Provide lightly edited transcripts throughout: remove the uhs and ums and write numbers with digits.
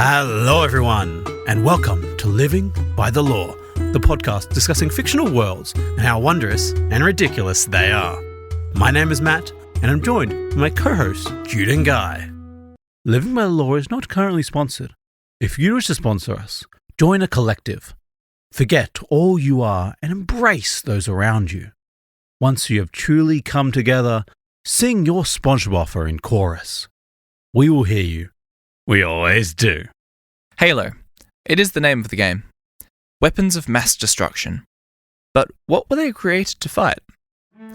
Hello, everyone, and welcome to Living by the Law, the podcast discussing fictional worlds and how wondrous and ridiculous they are. My name is Matt, and I'm joined by my co-hosts, Jude and Guy. Living by the Law is not currently sponsored. If you wish to sponsor us, join a collective. Forget all you are and embrace those around you. Once you have truly come together, sing your SpongeBob offer in chorus. We will hear you. We always do. Halo. It is the name of the game. Weapons of mass destruction. But what were they created to fight?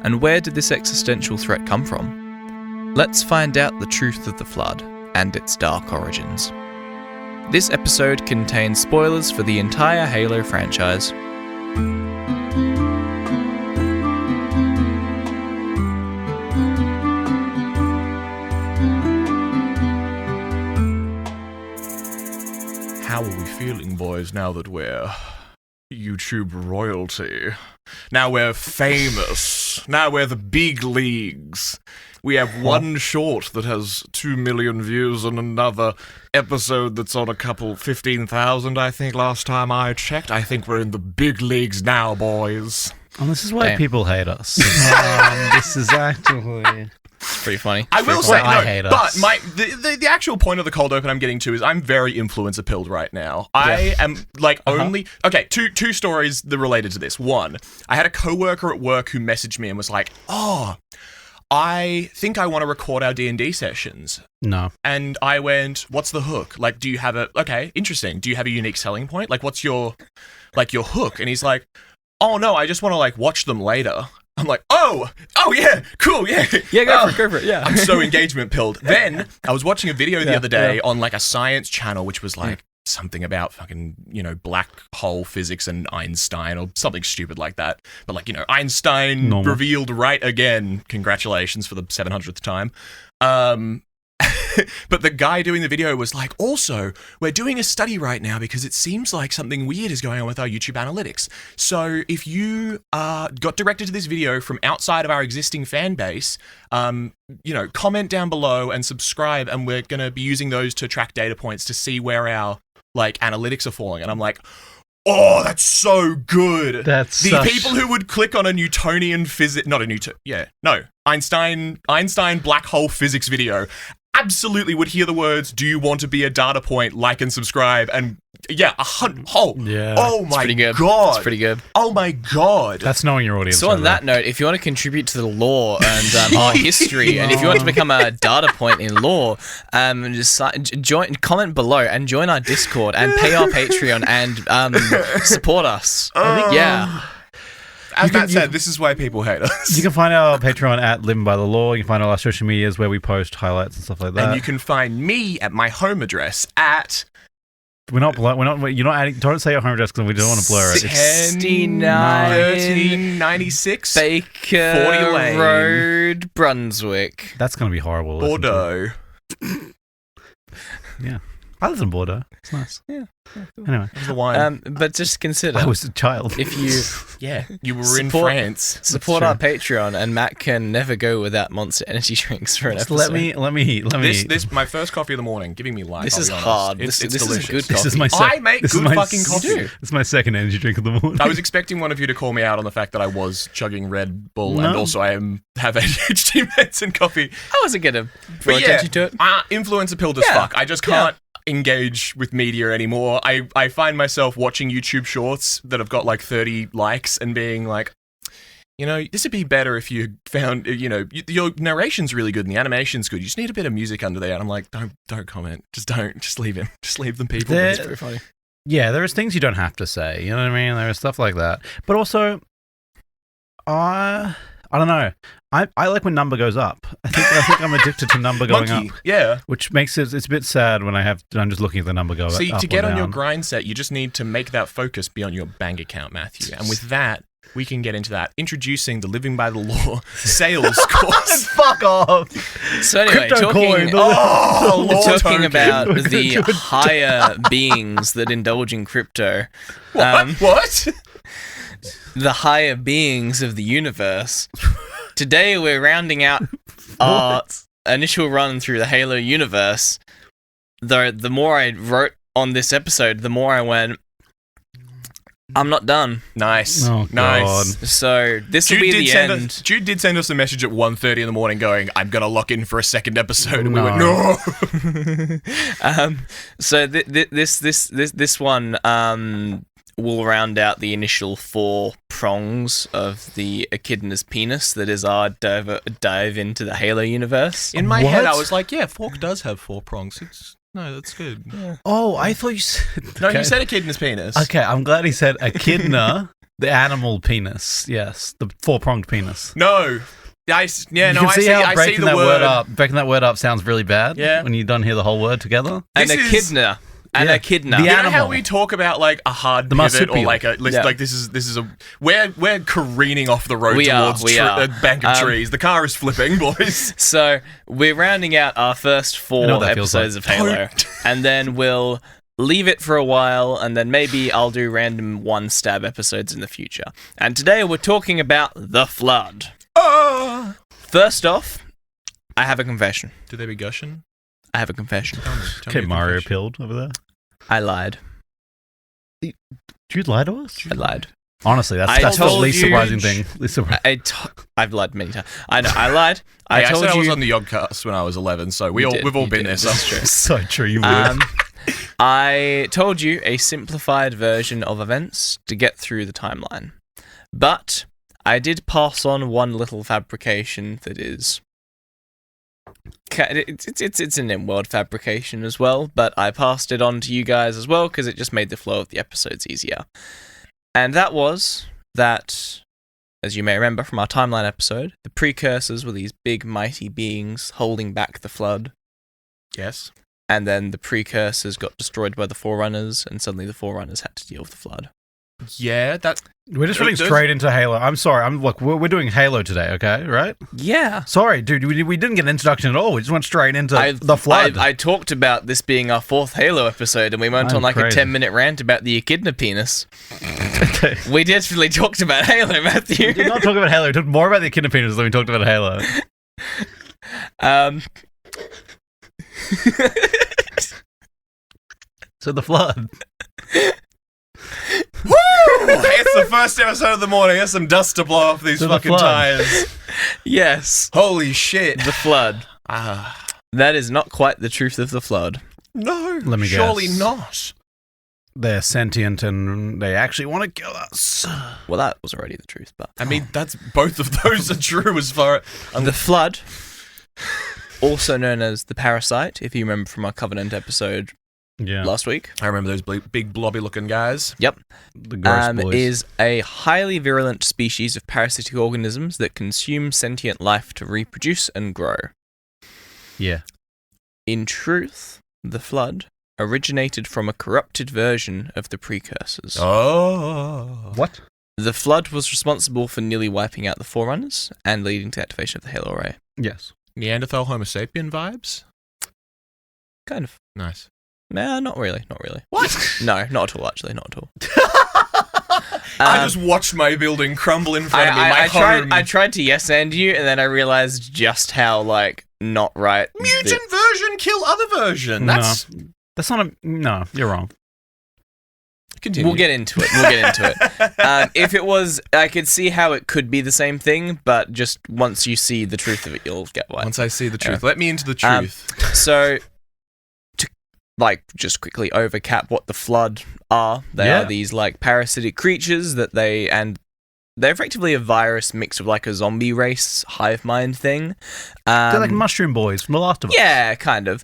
And where did this existential threat come from? Let's find out the truth of the Flood and its dark origins. This episode contains spoilers for the entire Halo franchise. How are we feeling, boys, now that we're YouTube royalty? Now we're famous. Now we're the big leagues. We have one short that has 2 million views and another episode that's on 15,000, I think, last time I checked. I think we're in the big leagues now, boys. And this is why people hate us. This is actually... It's pretty funny. I will say, I hate us. But the actual point of the cold open I'm getting to is I'm very influencer pilled right now. I am only... Okay, two stories that related to this. One, I had a coworker at work who messaged me and was like, I think I want to record our D&D sessions. No. And I went, what's the hook? Like, do you have a... Okay, interesting. Do you have a unique selling point? Like, what's your hook? And he's like, oh, no, I just want to, watch them later. I'm like, oh, yeah, cool, yeah. Yeah, go for it, yeah. I'm so engagement pilled. Then I was watching a video the other day on a science channel, which was something about fucking, black hole physics and Einstein or something stupid like that. But Einstein revealed right again. Congratulations for the 700th time. But the guy doing the video was like, also, we're doing a study right now because it seems like something weird is going on with our YouTube analytics. So if you got directed to this video from outside of our existing fan base, comment down below and subscribe, and we're going to be using those to track data points to see where our analytics are falling. And I'm like, oh, that's so good. People who would click on a Newtonian Einstein black hole physics video absolutely would hear the words, do you want to be a data point, like and subscribe, and oh my god, it's pretty good. Oh my god, that's knowing your audience. So on that note, if you want to contribute to the lore and our history, and if you want to become a data point in lore, just comment below and join our Discord and pay our Patreon and support us. As Matt said, this is why people hate us. You can find our Patreon at Living by the Law. You can find all our social medias where we post highlights and stuff like that. And you can find me at my home address at... You're not adding... Don't say your home address because we don't want to blur it. 1396 Baker 40 Lane. Road, Brunswick. That's going to be horrible. Bordeaux. Yeah. I live in Bordeaux. It's nice. Yeah. Anyway. The wine. But just consider... I was a child. If you... you were in France. Support our Patreon, and Matt can never go without Monster Energy drinks for an episode. Let me. This my first coffee of the morning, giving me life. This is hard. It's delicious. Is good coffee. This is my I make good fucking coffee. It's my second energy drink of the morning. I was expecting one of you to call me out on the fact that I was chugging Red Bull, and also I have ADHD meds and coffee. I wasn't going to draw attention to it. Influencer pilled as fuck. I just can't engage with media anymore. I find myself watching YouTube shorts that have got 30 likes and being like, this would be better if you found, your narration's really good and the animation's good. You just need a bit of music under there. And I'm like, don't comment. Just leave him. Just leave them people. It's very funny. Yeah, there's things you don't have to say. You know what I mean? There's stuff like that. But also, I don't know. I like when number goes up. I think I'm addicted to number going up. Yeah. Which makes it's a bit sad when I'm just looking at the number go up. See, to get on your grind set, you just need to make that focus be on your bank account, Matthew. And with that, we can get into that. Introducing the Living by the Law sales course. Fuck off. So anyway, talking about the higher beings that indulge in crypto. What? The higher beings of the universe. Today we're rounding out our initial run through the Halo universe. the more I wrote on this episode, the more I went, I'm not done. Nice. Oh, nice. God. So this will be the end. Jude did send us a message at 1:30 in the morning going, I'm going to lock in for a second episode. And we No. went, no. So this one will round out the initial 4 prongs of the echidna's penis that is our dive into the Halo universe. In my head, What? I was like, yeah, fork does have 4 prongs. No, that's good. Yeah. Oh, I thought you said... No, Okay. you said echidna's penis. Okay, I'm glad he said echidna, the animal penis. Yes, the 4-pronged penis. No. I see breaking the that word. breaking that word up sounds really bad. Yeah. When you don't hear the whole word together. An This is- echidna. An Yeah. echidna. The You know how animal. we talk about like a hard The pivot marsupial. or like a Yeah. like this is a we're careening off the road We are, towards we are. a bank of trees. The car is flipping, boys. So we're rounding out our first I know 4 what that feels episodes like. of Halo, and then we'll leave it for a while, and then maybe I'll do random 1-stab episodes in the future. And today we're talking about the Flood. First off, I have a confession. Do they be gushing? I have a confession. Tell me Okay, a Mario confession. peeled over there. I lied. Did you lie to us? I lied. Honestly, I that's the told least you- surprising thing. Least surprising. I've lied many times. I know. I lied. I told said I was you. on the Yodcast when I was 11, so You we've all did, been you there. did. So. This is true. So true, you would. I told you a simplified version of events to get through the timeline. But I did pass on one little fabrication that is... It's an in-world fabrication as well, but I passed it on to you guys as well because it just made the flow of the episodes easier. And that was that, as you may remember from our timeline episode, the precursors were these big mighty beings holding back the Flood. Yes. And then the precursors got destroyed by the Forerunners, and suddenly the Forerunners had to deal with the Flood. Yeah, that. We're just running those- straight into Halo. I'm sorry. Look, we're doing Halo today, okay? Right? Yeah. Sorry, dude. We didn't get an introduction at all. We just went straight into the Flood. I talked about this being our 4th Halo episode, and we went I'm on like crazy. a 10-minute rant about the echidna penis. Okay. We definitely talked about Halo, Matthew. We did not talk about Halo. We talked more about the echidna penis than we talked about Halo. So the Flood. Woo! It's the first episode of the morning. There's some dust to blow off these To the fucking Flood. tires. Yes, Holy shit. the Flood. Ah. That is not quite the truth of the Flood. No. Let me surely guess. not. They're sentient and they actually want to kill us. Well, that was already the truth, but... I mean, that's both of those are true as far. The Flood, also known as the Parasite, if you remember from our Covenant episode Yeah. last week. I remember those big blobby looking guys. Yep. The gross boys. Is a highly virulent species of parasitic organisms that consume sentient life to reproduce and grow. Yeah. In truth, the Flood originated from a corrupted version of the precursors. Oh. What? The Flood was responsible for nearly wiping out the Forerunners and leading to the activation of the Halo Array. Yes. Neanderthal Homo sapien vibes? Kind of. Nice. Nah, not really. Not really. What? No, not at all, actually. Not at all. I just watched my building crumble in front of me. My I home. tried to yes and you, and then I realized just how, not right. Mutant version, kill other version. That's not a... No, you're wrong. Continue. We'll get into it. If it was, I could see how it could be the same thing, but just once you see the truth of it, you'll get why. Once I see the truth, Yeah. let me into the truth. So, to just quickly overcap what the Flood are, they Yeah. are these parasitic creatures that they're effectively a virus mixed with a zombie race hive mind thing. They're like mushroom boys from The Last of Us. Yeah, kind of.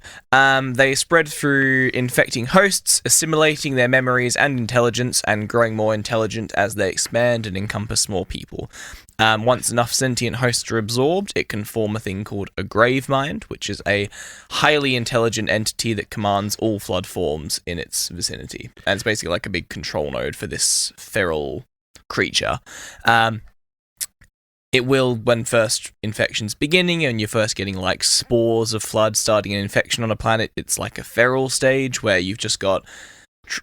They spread through infecting hosts, assimilating their memories and intelligence, and growing more intelligent as they expand and encompass more people. Once enough sentient hosts are absorbed, it can form a thing called a grave mind, which is a highly intelligent entity that commands all Flood forms in its vicinity. And it's basically like a big control node for this feral creature. It will, when first infection's beginning and you're first getting spores of Flood starting an infection on a planet, it's like a feral stage where you've just got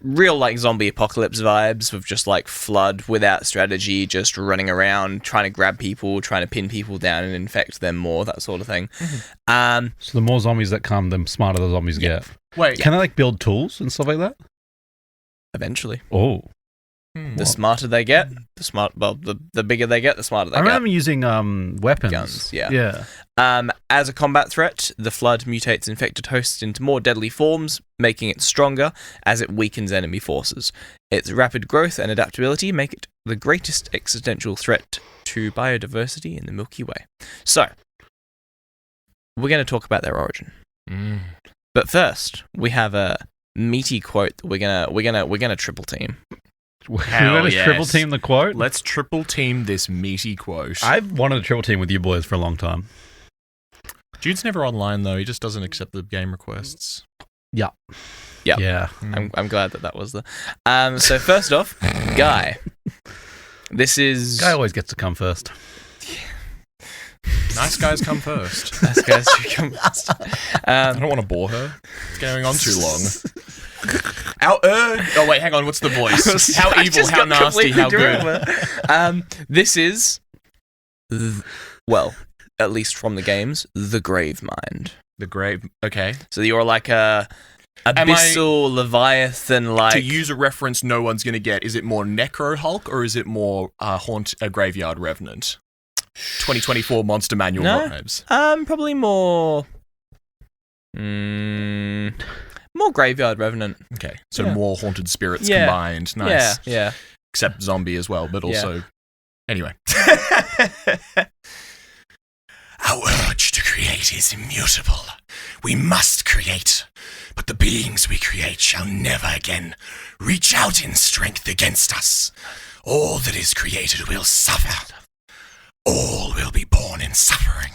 real zombie apocalypse vibes of just Flood without strategy, just running around trying to grab people, trying to pin people down and infect them more, that sort of thing. So the more zombies that come, the smarter the zombies get. Wait. Can they like build tools and stuff like that? Eventually. Oh. The smarter they get, the bigger they get, the smarter they I get. remember using weapons. Guns, yeah. Yeah. As a combat threat, the Flood mutates infected hosts into more deadly forms, making it stronger as it weakens enemy forces. Its rapid growth and adaptability make it the greatest existential threat to biodiversity in the Milky Way. So, we're going to talk about their origin. But first, we have a meaty quote that we're gonna triple team. We're going to triple team the quote? Let's triple team this meaty quote. I've wanted to triple team with you boys for a long time. Jude's never online, though. He just doesn't accept the game requests. Yeah. I'm glad that was the... So first off, Guy. This is... Guy always gets to come first. Nice guys come first. Nice guys should come first. I don't want to bore her. It's going on too long. Oh wait, hang on. What's the voice? How evil? How nasty? How good? This is, well, at least from the games, the Grave Mind. The grave. Okay. So you're like a abyssal leviathan. Like, to use a reference, no one's going to get. Is it more Necro Hulk or is it more a Graveyard Revenant? 2024 Monster Manual vibes. Probably more. More Graveyard Revenant. Okay, so more haunted spirits combined. Nice. Yeah. Except zombie as well, but also... Anyway. Our urge to create is immutable. We must create, but the beings we create shall never again reach out in strength against us. All that is created will suffer. All will be born in suffering.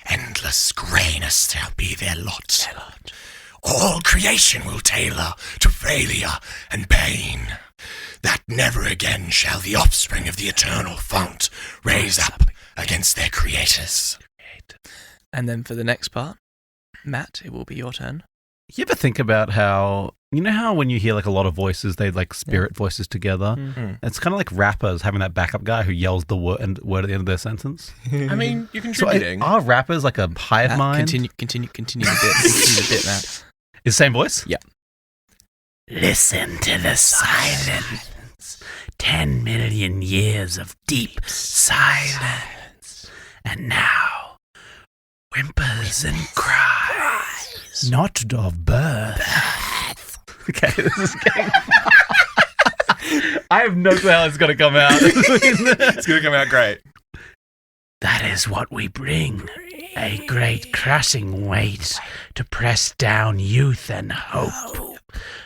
Endless grayness shall be their lot. All creation will tailor to failure and pain. That never again shall the offspring of the eternal fount raise up against their creators. And then for the next part, Matt, it will be your turn. You ever think about how, you know how when you hear like a lot of voices, they like spirit voices together? Mm-hmm. It's kind of like rappers having that backup guy who yells the word at the end of their sentence. I mean, you're contributing. So are rappers like a hive mind? Continue the bit. Continue the bit, Matt. Is the same voice? Yeah. Listen to the silence. 10 million years of deep silence. And now, whimpers and cries. Not of birth. Okay, this is getting... I have no clue how it's going to come out. It's going to come out great. That is what we bring. A great crushing weight to press down youth and hope.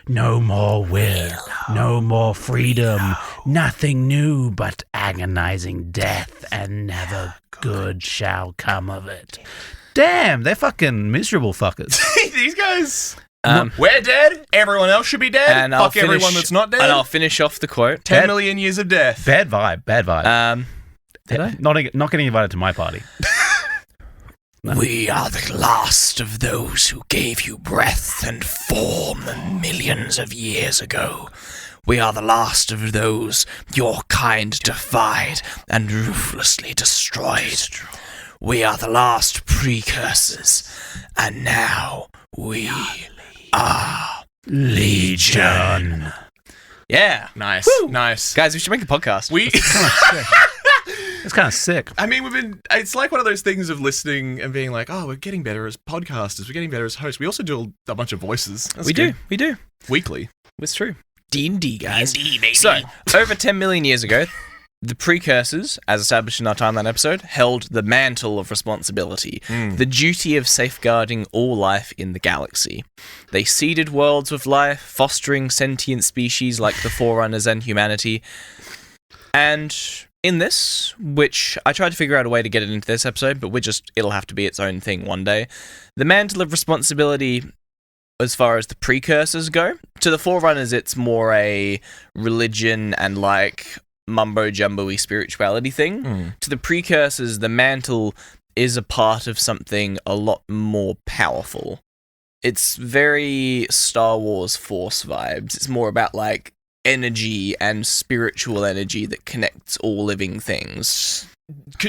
No more will, no more freedom, nothing new but agonizing death, and never good shall come of it. Damn, they're fucking miserable fuckers. These guys... we're dead. Everyone else should be dead. And Fuck everyone that's not dead. And I'll finish off the quote. 10 million years of death. Bad vibe. Did I? Not getting invited to my party. No. We are the last of those who gave you breath and form millions of years ago. We are the last of those your kind defied and ruthlessly destroyed. We are the last precursors, and now we are Legion. Yeah. Nice. Woo. Nice. Guys, we should make a podcast. It's kind of sick. I mean, it's like one of those things of listening and being like, oh, we're getting better as podcasters. We're getting better as hosts. We also do a bunch of voices. We do. Weekly. It's true. D&D, guys. D&D, baby. So, over 10 million years ago, the precursors, as established in our timeline episode, held the mantle of responsibility, the duty of safeguarding all life in the galaxy. They seeded worlds with life, fostering sentient species like the Forerunners and humanity. And in this, which I tried to figure out a way to get it into this episode, but it'll have to be its own thing one day. The mantle of responsibility, as far as the precursors go, to the Forerunners, it's more a religion and like mumbo-jumbo-y spirituality thing. To the precursors, the mantle is a part of something a lot more powerful. It's very Star Wars Force vibes. It's more about like energy and spiritual energy that connects all living things.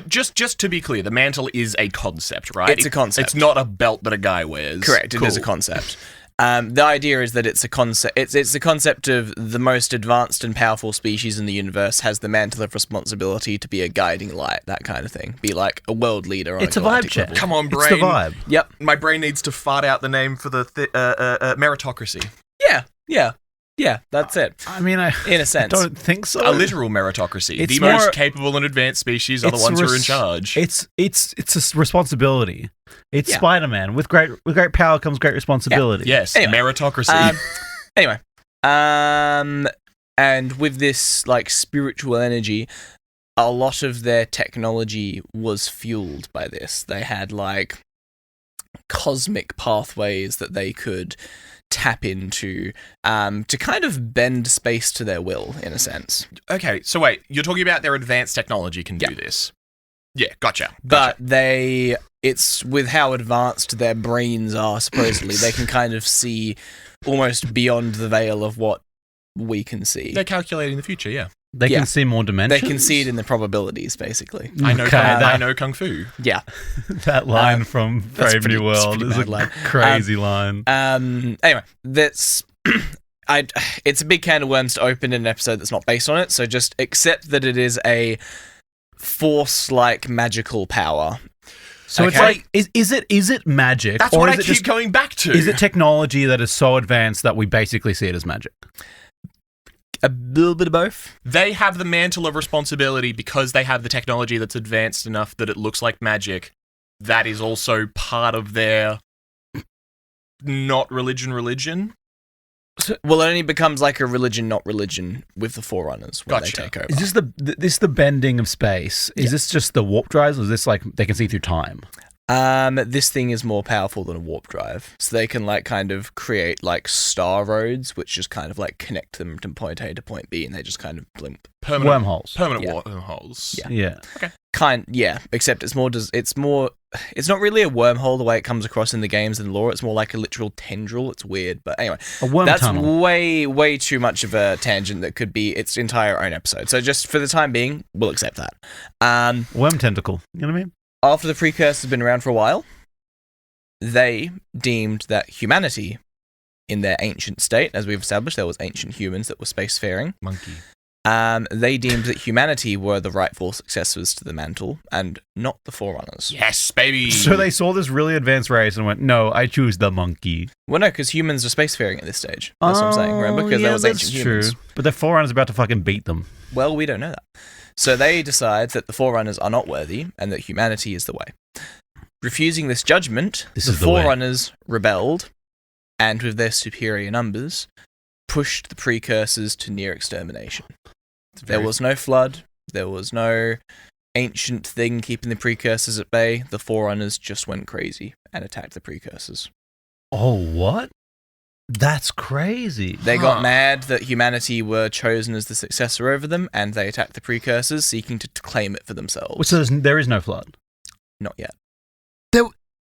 Just to be clear, the mantle is a concept, right? It's a concept. It's not a belt that a guy wears. Correct, it Cool. is a concept. The idea is that it's a concept. It's the concept of the most advanced and powerful species in the universe has the mantle of responsibility to be a guiding light, that kind of thing. Be like a world leader. On It's a a vibe galactic check. level. Come on, brain. It's the vibe. Yep. My brain needs to fart out the name for the meritocracy. Yeah. That's it. I mean, I In a sense. don't think so. A literal meritocracy. It's The more- most capable and advanced species are the It's ones who are in res- charge. It's a responsibility. It's Yeah. Spider-Man. With great power comes great responsibility. Yes, Anyway. meritocracy. Anyway, and with this like spiritual energy, a lot of their technology was fueled by this. They had like cosmic pathways that they could tap into to kind of bend space to their will, in a sense. Okay, so wait, you're talking about their advanced technology can do this. Yeah, gotcha. But it's with how advanced their brains are, supposedly, they can kind of see almost beyond the veil of what we can see. They're calculating the future, yeah. They Yeah. can see more dimensions. They can see it in the probabilities, basically. I know, Okay, I know Kung Fu. Yeah. that line from that's Brave New pretty- World pretty is a bad line. crazy line. Anyway, that's it's a big can of worms to open in an episode that's not based on it. So just accept that it is a force-like magical power. So it's okay. like, is it magic? That's or what is I it keep just, going back to. Is it technology that is so advanced that we basically see it as magic? A little bit of both. They have the mantle of responsibility because they have the technology that's advanced enough that it looks like magic. That is also part of their not religion. Well, it only becomes like a religion, not religion, with the Forerunners when Gotcha. they take over. Is this the bending of space? Is this just the warp drives, or is this like they can see through time? This thing is more powerful than a warp drive. So they can like kind of create like star roads, which just kind of like connect them from point A to point B, and they just kind of blimp. Permanent Wormholes. Permanent Yeah. wormholes. Yeah. Yeah. Except it's not really a wormhole the way it comes across in the games and lore. It's more like a literal tendril. It's weird, but anyway, A worm that's tunnel. way too much of a tangent that could be its entire own episode. So just for the time being, we'll accept that. Worm tentacle. You know what I mean? After the precursors have been around for a while, they deemed that humanity, in their ancient state, as we've established, there was ancient humans that were spacefaring. Monkey. They deemed that humanity were the rightful successors to the mantle, and not the Forerunners. Yes, baby. So they saw this really advanced race and went, "No, I choose the monkey." Well, no, because humans are spacefaring at this stage. That's what I'm saying, remember? Because there was ancient humans. But the Forerunners about to fucking beat them. Well, we don't know that. So they decide that the Forerunners are not worthy, and that humanity is the way. Refusing this judgment, This the is the way. Forerunners rebelled, and with their superior numbers, pushed the precursors to near extermination. There was no flood. There was no ancient thing keeping the precursors at bay. The Forerunners just went crazy and attacked the precursors. Oh, what? That's crazy. They got mad that humanity were chosen as the successor over them, and they attacked the precursors, seeking to claim it for themselves. So there is no flood. Not yet.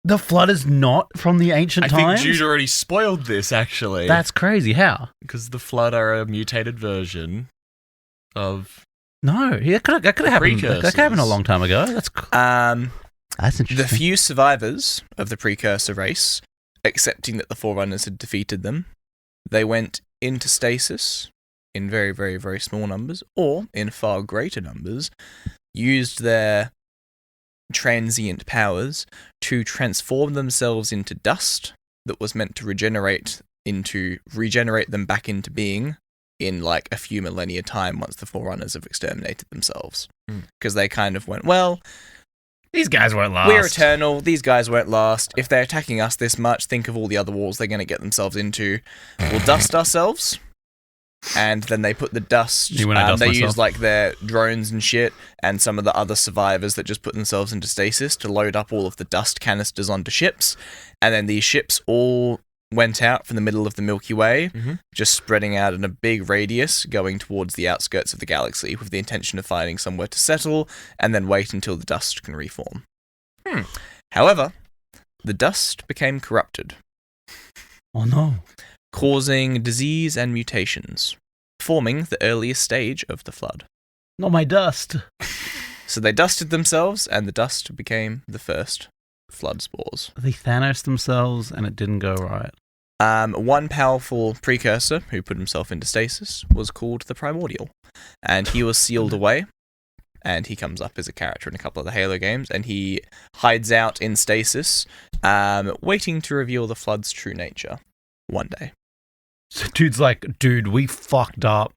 The flood is not from the ancient I times? think Jude already spoiled this, actually. That's crazy. How? because the Flood are a mutated version of... No, that could have happened. That could have happened a long time ago. That's The interesting. few survivors of the precursor race, accepting that the Forerunners had defeated them, they went into stasis in very, very, very small numbers, or in far greater numbers, used their transient powers to transform themselves into dust that was meant to regenerate them back into being in like a few millennia time once the Forerunners have exterminated themselves. Because they kind of went, well, These guys won't last. we're eternal, these guys won't last. If they're attacking us this much, think of all the other wars they're going to get themselves into. We'll dust ourselves. And then they put the dust. You when I dust they myself? use like their drones and shit, and some of the other survivors that just put themselves into stasis to load up all of the dust canisters onto ships. And then these ships all went out from the middle of the Milky Way, just spreading out in a big radius, going towards the outskirts of the galaxy with the intention of finding somewhere to settle, and then wait until the dust can reform. However, the dust became corrupted, Oh no. causing disease and mutations, forming the earliest stage of the Flood. Not my dust. So they dusted themselves, and the dust became the first Flood spores. They Thanos themselves and it didn't go right. One powerful precursor who put himself into stasis was called the Primordial, and he was sealed away. And he comes up as a character in a couple of the Halo games, and he hides out in stasis, waiting to reveal the Flood's true nature one day. So dude's like, dude, we fucked up.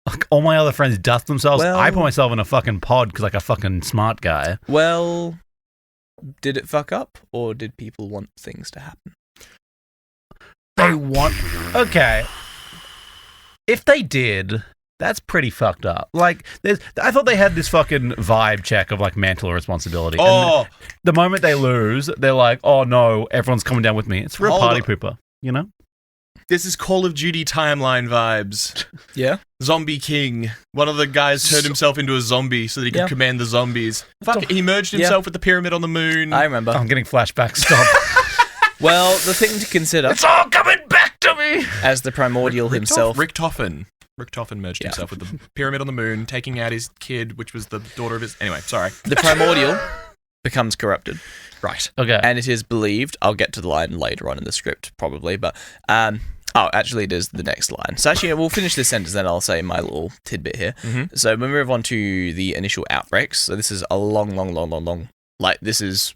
Like, all my other friends dust themselves. Well- I put myself in a fucking pod because like a fucking smart guy. Well, did it fuck up, or did people want things to happen? They want... Okay. If they did... That's pretty fucked up. Like, I thought they had this fucking vibe check of like mental responsibility. Oh, And the moment they lose, they're like, "Oh no, everyone's coming down with me." It's real Hold party on. pooper, you know? this is Call of Duty timeline vibes. Yeah. Zombie King. One of the guys turned himself into a zombie so that he could Yeah. command the zombies. Fuck, he merged himself with the pyramid on the moon. I remember. I'm getting flashbacks. Stop. Well, the thing to consider, It's all coming back to me. as the Primordial himself... Rick Toffin merged himself with the pyramid on the moon, taking out his kid, which was the daughter of his... Anyway, sorry. The Primordial becomes corrupted. Right. Okay. And it is believed, I'll get to the line later on in the script, probably, but... actually, it is the next line. So actually, we'll finish this sentence, then I'll say my little tidbit here. Mhm. So we move on to the initial outbreaks. So this is a long... Like, this is...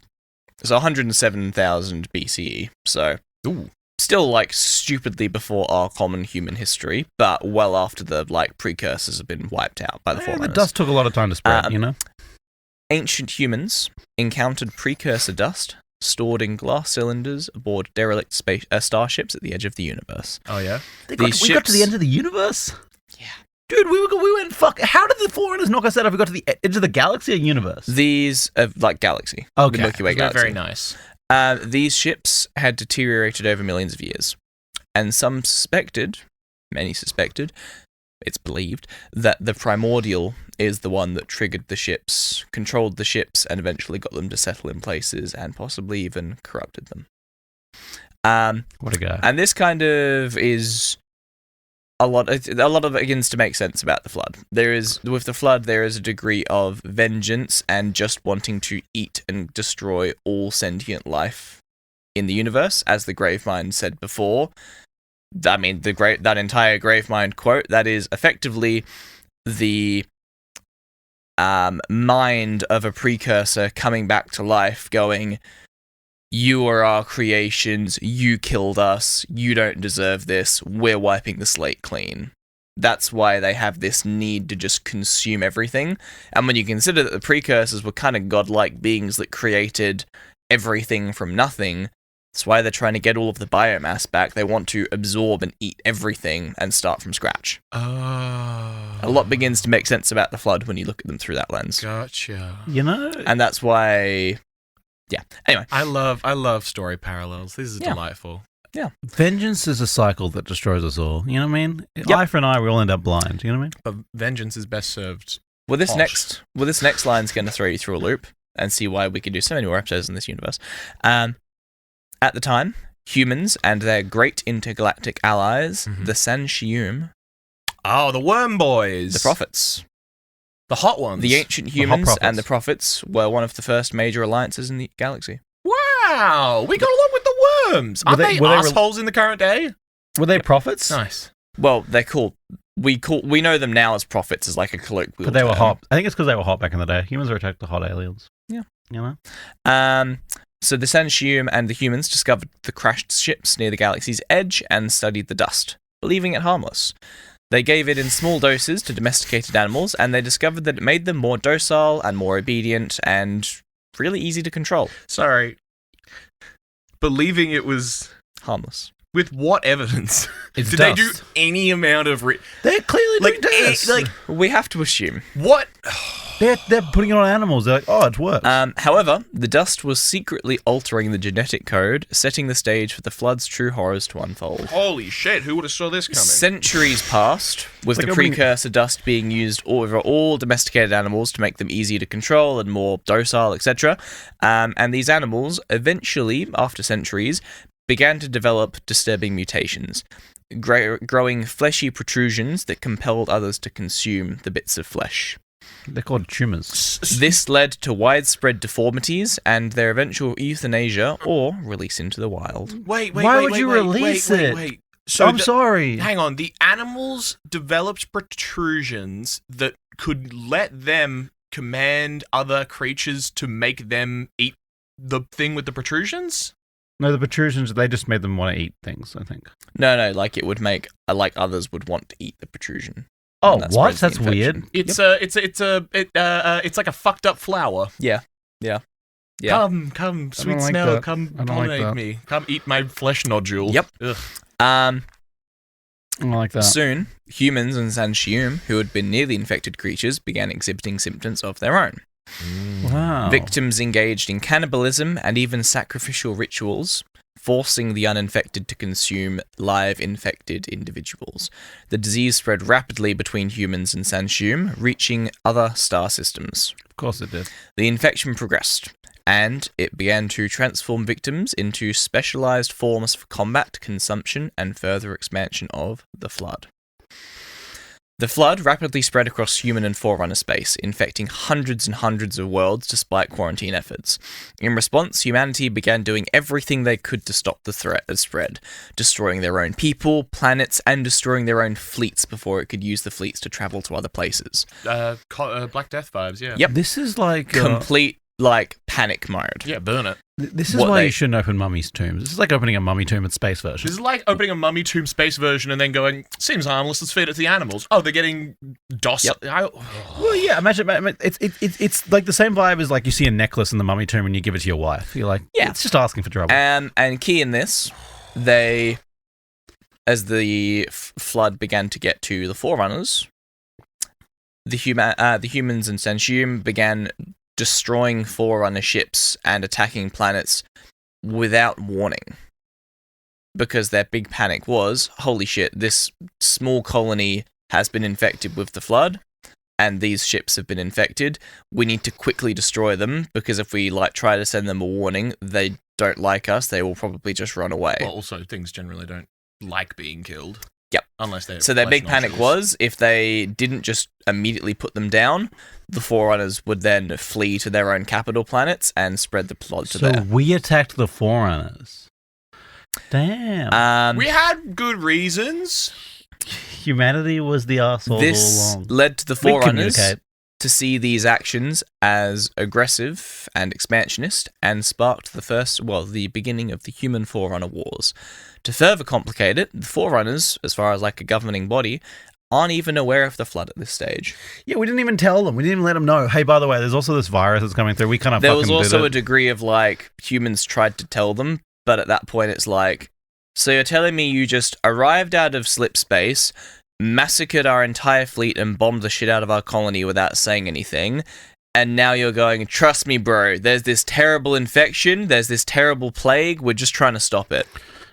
It's 107,000 BCE, so... Ooh. Still, like, stupidly before our common human history, but well after the, like, precursors have been wiped out by the The Forerunners. dust took a lot of time to spread, you know? Ancient humans encountered precursor dust stored in glass cylinders aboard derelict starships at the edge of the universe. Oh, yeah? We These got to the ships- end of the universe? Yeah. Dude, we went fuck. How did the Forerunners knock us out if we got to the edge of the galaxy or universe? These, like, galaxy. Okay. The Milky Way They're galaxy. very nice. These ships had deteriorated over millions of years, and many suspected, it's believed, that the Primordial is the one that triggered the ships, controlled the ships, and eventually got them to settle in places, and possibly even corrupted them. What a guy. And this kind of is a lot of it begins to make sense about the Flood. With the Flood, there is a degree of vengeance and just wanting to eat and destroy all sentient life in the universe, as the Gravemind said before. I mean, that entire Gravemind quote, that is effectively the mind of a precursor coming back to life, going, "You are our creations, you killed us, you don't deserve this, we're wiping the slate clean." That's why they have this need to just consume everything. And when you consider that the precursors were kind of godlike beings that created everything from nothing, that's why they're trying to get all of the biomass back. They want to absorb and eat everything and start from scratch. Oh. A lot begins to make sense about the Flood when you look at them through that lens. Gotcha. You know? And that's why... Yeah. Anyway. I love story parallels. This is Yeah. delightful. Vengeance is a cycle that destroys us all. You know what I mean? Yep. Eye for an eye, we all end up blind. You know what I mean? But vengeance is best served. Well, this Posh. next line's going to throw you through a loop and see why we could do so many more episodes in this universe. At the time, humans and their great intergalactic allies, the Sanshium, Oh, the worm boys. the Prophets, The hot ones. the ancient hot humans prophets. and the Prophets were one of the first major alliances in the galaxy. Wow. We got along with the worms. Were Aren't they- they, were they assholes in the current day? Were they prophets? Nice. Well, they're called. We know them now as Prophets, as like a colloquial But they were term. hot. I think it's because they were hot back in the day. Humans were attracted to hot aliens. Yeah. You know? So the Sanshium and the humans discovered the crashed ships near the galaxy's edge and studied the dust, believing it harmless. They gave it in small doses to domesticated animals, and they discovered that it made them more docile and more obedient and really easy to control. Sorry. Believing it was... Harmless. With what evidence? It's Did dust. they do any amount of... They're clearly like, doing tests. like, We have to assume. what? They're putting it on animals. They're like, oh, it works. However, the dust was secretly altering the genetic code, setting the stage for the Flood's true horrors to unfold. Holy shit, who would have saw this coming? Centuries passed, with Like the opening- precursor dust being used over all domesticated animals to make them easier to control and more docile, etc. And these animals, eventually, after centuries, began to develop disturbing mutations, growing fleshy protrusions that compelled others to consume the bits of flesh. They're called tumours. This led to widespread deformities and their eventual euthanasia or release into the wild. Wait, Why would you release it? Wait. So I'm sorry. Hang on. The animals developed protrusions that could let them command other creatures to make them eat the thing with the protrusions? No, the protrusions, they just made them want to eat things, I think. No, like it would make, like others would want to eat the protrusion. Oh, That what? spreads the That's weird. infection. It's like a fucked up flower. Yeah. Come, sweet like smell, that. come I don't like pollinate that. me. Come eat my flesh nodule. Yep. Ugh. I don't like that. Soon, humans and Sanshium, who had been near the infected creatures, began exhibiting symptoms of their own. Wow. Victims engaged in cannibalism and even sacrificial rituals, forcing the uninfected to consume live infected individuals. The disease spread rapidly between humans and Sanshium, reaching other star systems. Of course it did. The infection progressed, and it began to transform victims into specialized forms for combat, consumption, and further expansion of the Flood. The Flood rapidly spread across human and Forerunner space, infecting hundreds and hundreds of worlds despite quarantine efforts. In response, humanity began doing everything they could to stop the threat as spread, destroying their own people, planets, and destroying their own fleets before it could use the fleets to travel to other places. Black Death vibes, yeah. Yep. This is like... Complete, panic mode. Yeah, burn it. This is What why they- you shouldn't open mummies' tombs. This is like opening a mummy tomb at space version. This is like opening a mummy tomb space version and then going, seems harmless, let's feed it to the animals. Oh, they're getting docile. Yep. Well, yeah, imagine it's like the same vibe as like you see a necklace in the mummy tomb and you give it to your wife. You're like, Yeah. it's just asking for trouble. And key in this, as the Flood began to get to the Forerunners, the humans and Sanshium began destroying Forerunner ships and attacking planets without warning. Because their big panic was, holy shit, this small colony has been infected with the Flood, and these ships have been infected. We need to quickly destroy them, because if we try to send them a warning, they don't like us, they will probably just run away. Well, also, things generally don't like being killed. Yep. Unless they're So their flesh big panic nodules. was, if they didn't just immediately put them down, the Forerunners would then flee to their own capital planets and spread the Flood to so there. we attacked the Forerunners. Damn. We had good reasons. Humanity was the arsehole all This along. led to the We Forerunners communicate. to see these actions as aggressive and expansionist, and sparked the beginning of the Human Forerunner Wars. To further complicate it, the Forerunners, as far as a governing body, aren't even aware of the Flood at this stage. Yeah, we didn't even tell them. We didn't even let them know. Hey, by the way, there's also this virus that's coming through. We kind of There fucking was also did a it. degree of humans tried to tell them, but at that point it's so you're telling me you just arrived out of slip space, massacred our entire fleet and bombed the shit out of our colony without saying anything, and now you're going, trust me bro, there's this terrible infection, there's this terrible plague, we're just trying to stop it.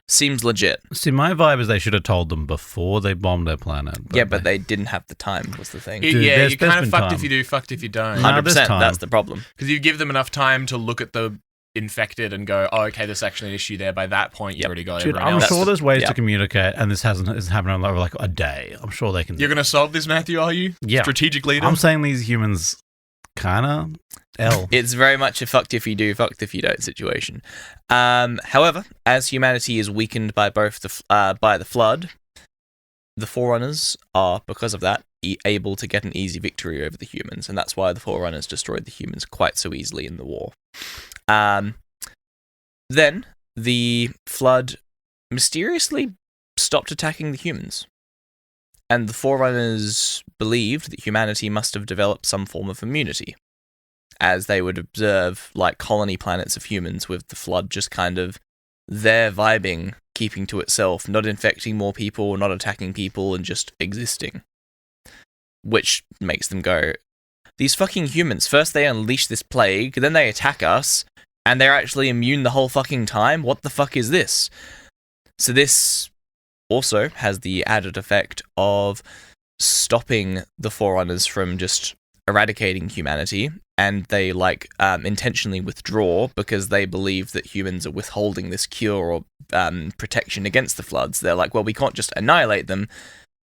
Seems legit. See, my vibe is they should have told them before they bombed their planet. But they didn't have the time, was the thing. Dude, Yeah, there's you're kind been of fucked time. if you do, fucked if you don't. No, there's 100%, time. that's the problem. Because you give them enough time to look at the infected and go, oh, okay, there's actually an issue there. By that point, you Yep. already got Dude, everyone I'm else. sure there's ways yeah. to communicate, and this hasn't happened over a day. I'm sure they can. You're going to solve this, Matthew, are you? Yeah. Strategic leader? I'm saying these humans kind of L. It's very much a fucked if you do, fucked if you don't situation. However, as humanity is weakened by both by the Flood, the Forerunners are, because of that, able to get an easy victory over the humans, and that's why the Forerunners destroyed the humans quite so easily in the war. Then the Flood mysteriously stopped attacking the humans, and the Forerunners believed that humanity must have developed some form of immunity, as they would observe colony planets of humans with the Flood just kind of there vibing, keeping to itself, not infecting more people, not attacking people, and just existing. Which makes them go, these fucking humans, first they unleash this plague, then they attack us, and they're actually immune the whole fucking time? What the fuck is this? So this also has the added effect of stopping the Forerunners from just eradicating humanity, and they intentionally withdraw because they believe that humans are withholding this cure or protection against the Floods. They're like, well, we can't just annihilate them,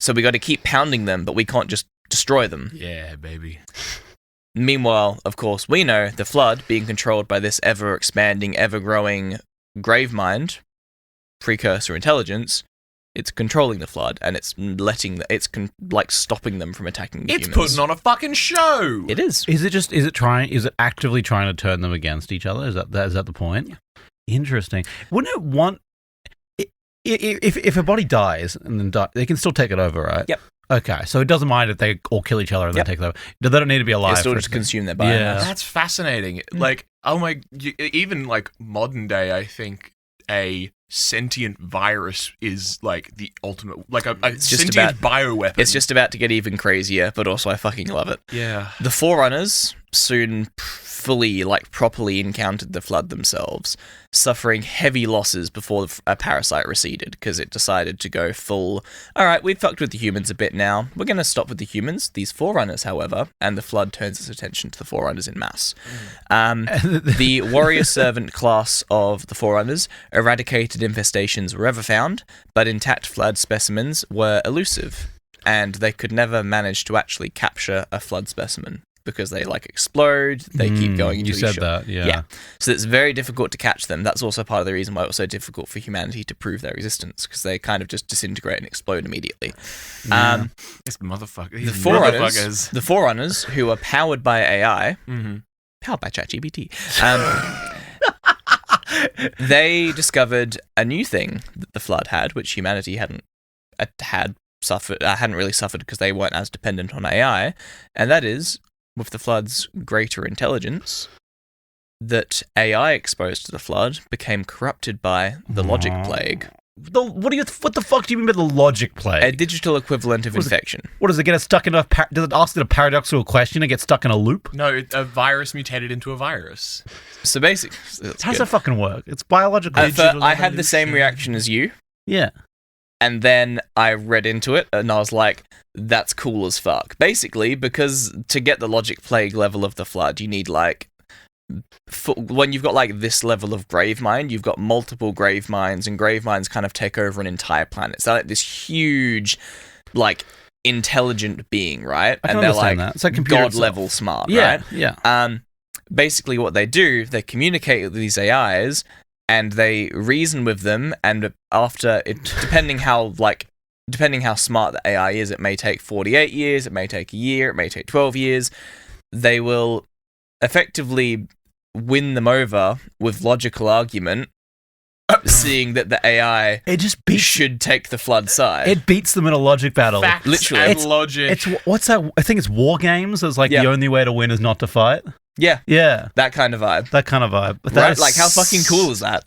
so we got to keep pounding them, but we can't just destroy them. Yeah, baby. Meanwhile, of course, we know the flood, being controlled by this ever-expanding, ever-growing grave mind, precursor intelligence, it's controlling the flood, and it's stopping them from attacking the humans. It's putting on a fucking show. It is. Is it actively trying to turn them against each other? Is that the point? Interesting. Wouldn't it want if a body dies and then they can still take it over, right? Yep. Okay, so it doesn't mind if they all kill each other and then take it over. They don't need to be alive. They still for just it to- consume their biomass. Yeah. That's fascinating. Like, oh my, even like modern day, I think a sentient virus is like the ultimate, like a sentient bioweapon. It's just about to get even crazier, but also I fucking love it. Yeah. The Forerunners soon fully, properly encountered the flood themselves, suffering heavy losses before a parasite receded, because it decided to go full, alright, we've fucked with the humans a bit now, we're going to stop with the humans, these Forerunners, however, and the flood turns its attention to the Forerunners in mass. The warrior servant class of the Forerunners eradicated infestations wherever found, but intact flood specimens were elusive, and they could never manage to actually capture a flood specimen. Because they explode, they keep going into You said that, yeah. So it's very difficult to catch them. That's also part of the reason why it was so difficult for humanity to prove their existence, because they kind of just disintegrate and explode immediately. This motherfucker. The Forerunners, who are powered by AI, powered by ChatGPT, they discovered a new thing that the flood had, which humanity hadn't really suffered because they weren't as dependent on AI, and that is, with the flood's greater intelligence, that AI exposed to the flood became corrupted by the logic plague. What the fuck do you mean by the logic plague? A digital equivalent of infection. What does it get us stuck in does it ask it a paradoxical question and get stuck in a loop? No, a virus mutated into a virus. So basically, How does that fucking work? It's biological. I had the same reaction as you. Yeah. And then I read into it, and I was like, that's cool as fuck. Basically, because to get the logic plague level of the flood, you need, when you've got, this level of grave mind, you've got multiple grave minds, and grave minds kind of take over an entire planet. So, this huge, intelligent being, right? I can and they're, understand that. It's like computer God-level smart, yeah, right? Yeah. Basically, what they do, they communicate with these AIs, and they reason with them, and after it, depending how smart the AI is, it may take 48 years, it may take a year, it may take 12 years. They will effectively win them over with logical argument, seeing that the AI should take the flood side. It beats them in a logic battle. Facts Literally. and logic. It's what's that? I think it's War Games. It's the only way to win is not to fight. Yeah. Yeah. That kind of vibe. But Right? How fucking cool is that?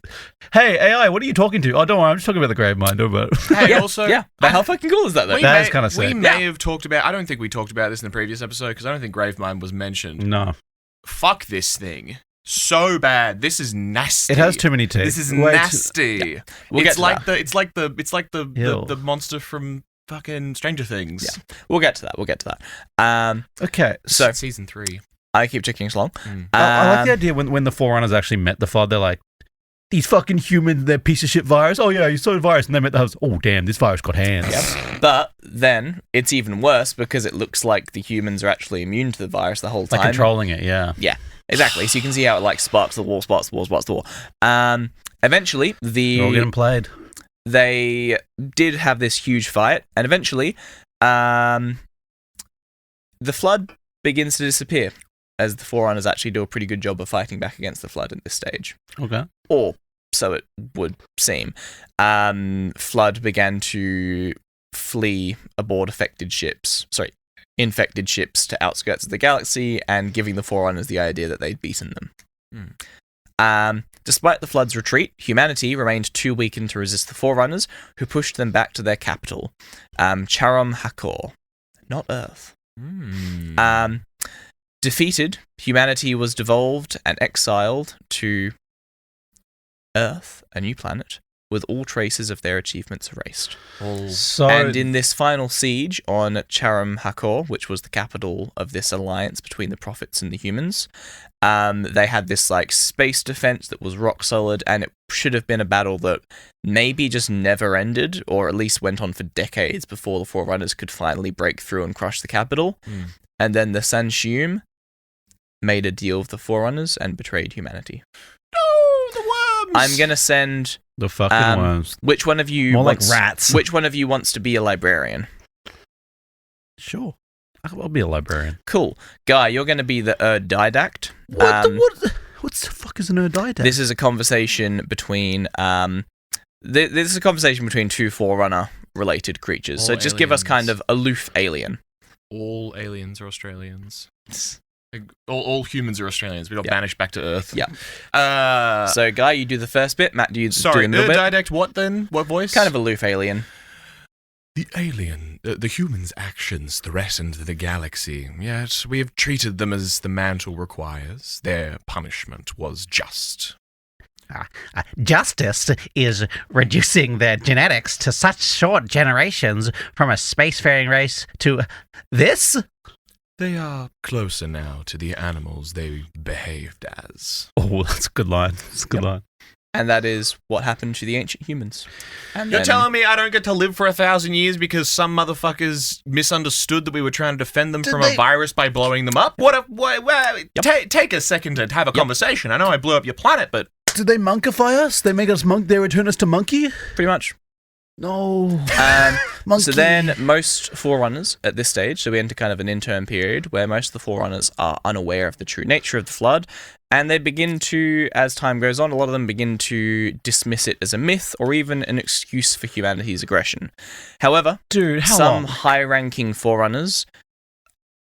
Hey, AI, what are you talking to? Oh, don't worry, I'm just talking about the grave mind. Don't worry. Hey, also, But how fucking cool is that, though? That is kinda sick. We may have talked about, I don't think we talked about this in the previous episode, because I don't think Gravemind was mentioned. No. Fuck this thing. So bad. This is nasty. It has too many teeth. This is Way nasty. We'll It's get to like that. the monster from fucking Stranger Things. Yeah. We'll get to that. Okay. So Season 3. I keep ticking along. I like the idea when the Forerunners actually met the flood, they're like, these fucking humans, they're piece of shit virus. Oh yeah, you saw the virus. And they met the house. Oh damn, this virus got hands. Yep. But then it's even worse because it looks like the humans are actually immune to the virus the whole time. Like controlling it, yeah. Yeah, exactly. So you can see how it sparks the wall. Eventually, They're all getting played. they did have this huge fight, and eventually, the flood begins to disappear, as the Forerunners actually do a pretty good job of fighting back against the flood at this stage. Okay. Or so it would seem. Flood began to flee aboard infected ships to outskirts of the galaxy, and giving the Forerunners the idea that they'd beaten them. Despite the Flood's retreat, humanity remained too weakened to resist the Forerunners, who pushed them back to their capital, Charom Hakor, not Earth. Defeated, humanity was devolved and exiled to Earth, a new planet, with all traces of their achievements erased. So And in this final siege on Charam Hakor, which was the capital of this alliance between the prophets and the humans, they had this like space defense that was rock solid, and it should have been a battle that maybe just never ended, or at least went on for decades before the Forerunners could finally break through and crush the capital. And then the Sanshium made a deal with the Forerunners and betrayed humanity. No, the worms! I'm gonna send the fucking worms. which one of you More like wants, rats. Which one of you wants to be a librarian? Sure. I'll be a librarian. Cool. Guy, you're going to be the Didact. What the fuck is an erdidact? This is a conversation between this is a conversation between two Forerunner related creatures. So All just give us aliens. kind of aloof alien. All aliens are Australians. All humans are Australians. We got banished back to Earth. Yeah. So Guy, you do the first bit. Matt, do you do a middle bit? Didact what then? What voice? Kind of aloof alien. The alien, the humans' actions threatened the galaxy, yet we have treated them as the mantle requires. Their punishment was just. Justice is reducing their genetics to such short generations from a spacefaring race to this? They are closer now to the animals they behaved as. Oh, that's a good line. That's a good line. And that is what happened to the ancient humans. And You're then- telling me I don't get to live for 1,000 years because some motherfuckers misunderstood that we were trying to defend them from a virus by blowing them up? Take a second to have a conversation. I know I blew up your planet, but... Did they monkify us? They make us monk. They return us to monkey? Pretty much. No. Monkey. So then most Forerunners at this stage, so we enter kind of an interim period where most of the Forerunners are unaware of the true nature of the flood, and they begin to, as time goes on, a lot of them begin to dismiss it as a myth or even an excuse for humanity's aggression. However, Dude, how some long? high-ranking Forerunners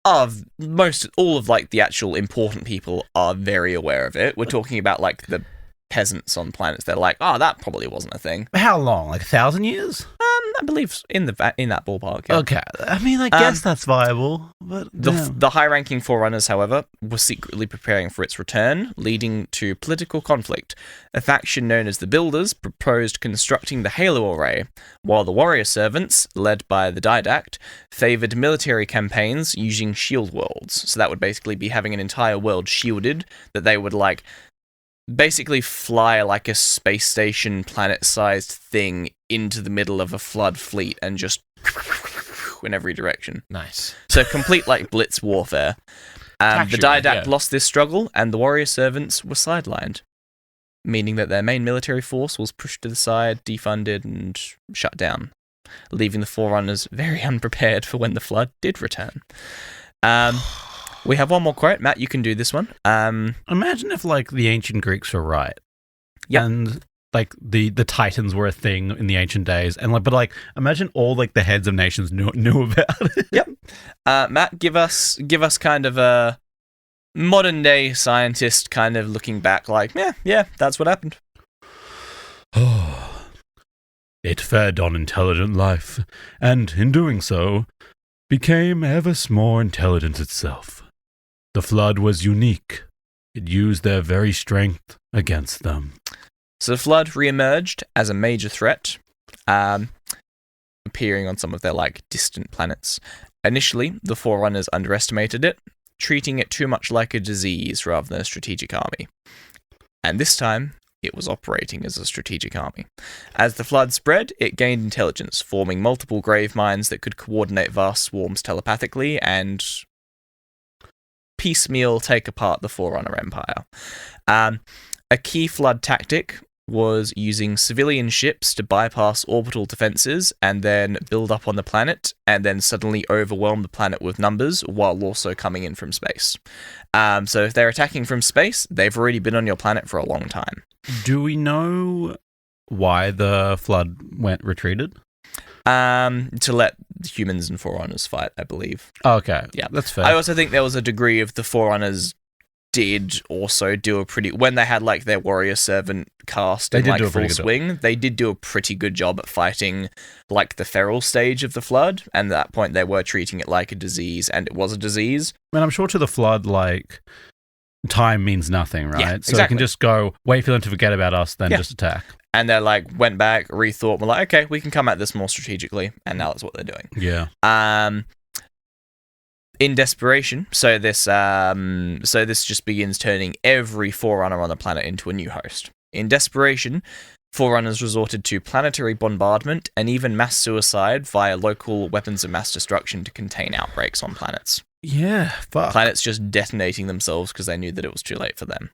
all of like the actual important people are very aware of it. We're talking about like the peasants on planets. They're like, oh, that probably wasn't a thing. How long? Like 1,000 years? I believe in that ballpark. Yeah. Okay. I mean, I guess that's viable, but The high-ranking Forerunners, however, were secretly preparing for its return, leading to political conflict. A faction known as the Builders proposed constructing the Halo Array, while the Warrior Servants, led by the Didact, favoured military campaigns using shield worlds. So that would basically be having an entire world shielded, that they would, like, basically fly like a space station planet-sized thing into the middle of a flood fleet and just in every direction. Nice. So complete like blitz warfare. The Didact yeah. lost this struggle, and the Warrior Servants were sidelined, meaning that their main military force was pushed to the side, defunded, and shut down, leaving the Forerunners very unprepared for when the flood did return. We have one more quote. Matt, you can do this one. imagine if, like, the ancient Greeks were right. Yep. And, like, the Titans were a thing in the ancient days. And, like, but, like, imagine all, like, the heads of nations knew about it. Yep. Matt, give us kind of a modern day scientist kind of looking back like, yeah, that's what happened. It fed on intelligent life, and in doing so, became ever more intelligent itself. The flood was unique. It used their very strength against them. So the flood re-emerged as a major threat, appearing on some of their like distant planets. Initially, the Forerunners underestimated it, treating it too much like a disease rather than a strategic army. And this time, it was operating as a strategic army. As the flood spread, it gained intelligence, forming multiple grave mines that could coordinate vast swarms telepathically and piecemeal take apart the Forerunner Empire. A key flood tactic was using civilian ships to bypass orbital defenses and then build up on the planet and then suddenly overwhelm the planet with numbers while also coming in from space. So if they're attacking from space, they've already been on your planet for a long time. Do we know why the flood retreated? To let humans and Forerunners fight, I believe. Okay, Yeah. that's fair. I also think there was a degree of the Forerunners did also do a pretty... When they had, like, their Warrior Servant cast in, like, full swing, they did do a pretty good job at fighting, like, the feral stage of the flood, and at that point they were treating it like a disease, and it was a disease. I mean, I'm sure to the flood, like, time means nothing, right? Yeah, So they exactly. can just go, wait for them to forget about us, then Yeah. just attack. And they're like, went back, rethought, were like, okay, we can come at this more strategically, and now that's what they're doing. Yeah. In desperation, so this just begins turning every Forerunner on the planet into a new host. In desperation, Forerunners resorted to planetary bombardment and even mass suicide via local weapons of mass destruction to contain outbreaks on planets. Yeah, fuck. Planets just detonating themselves because they knew that it was too late for them.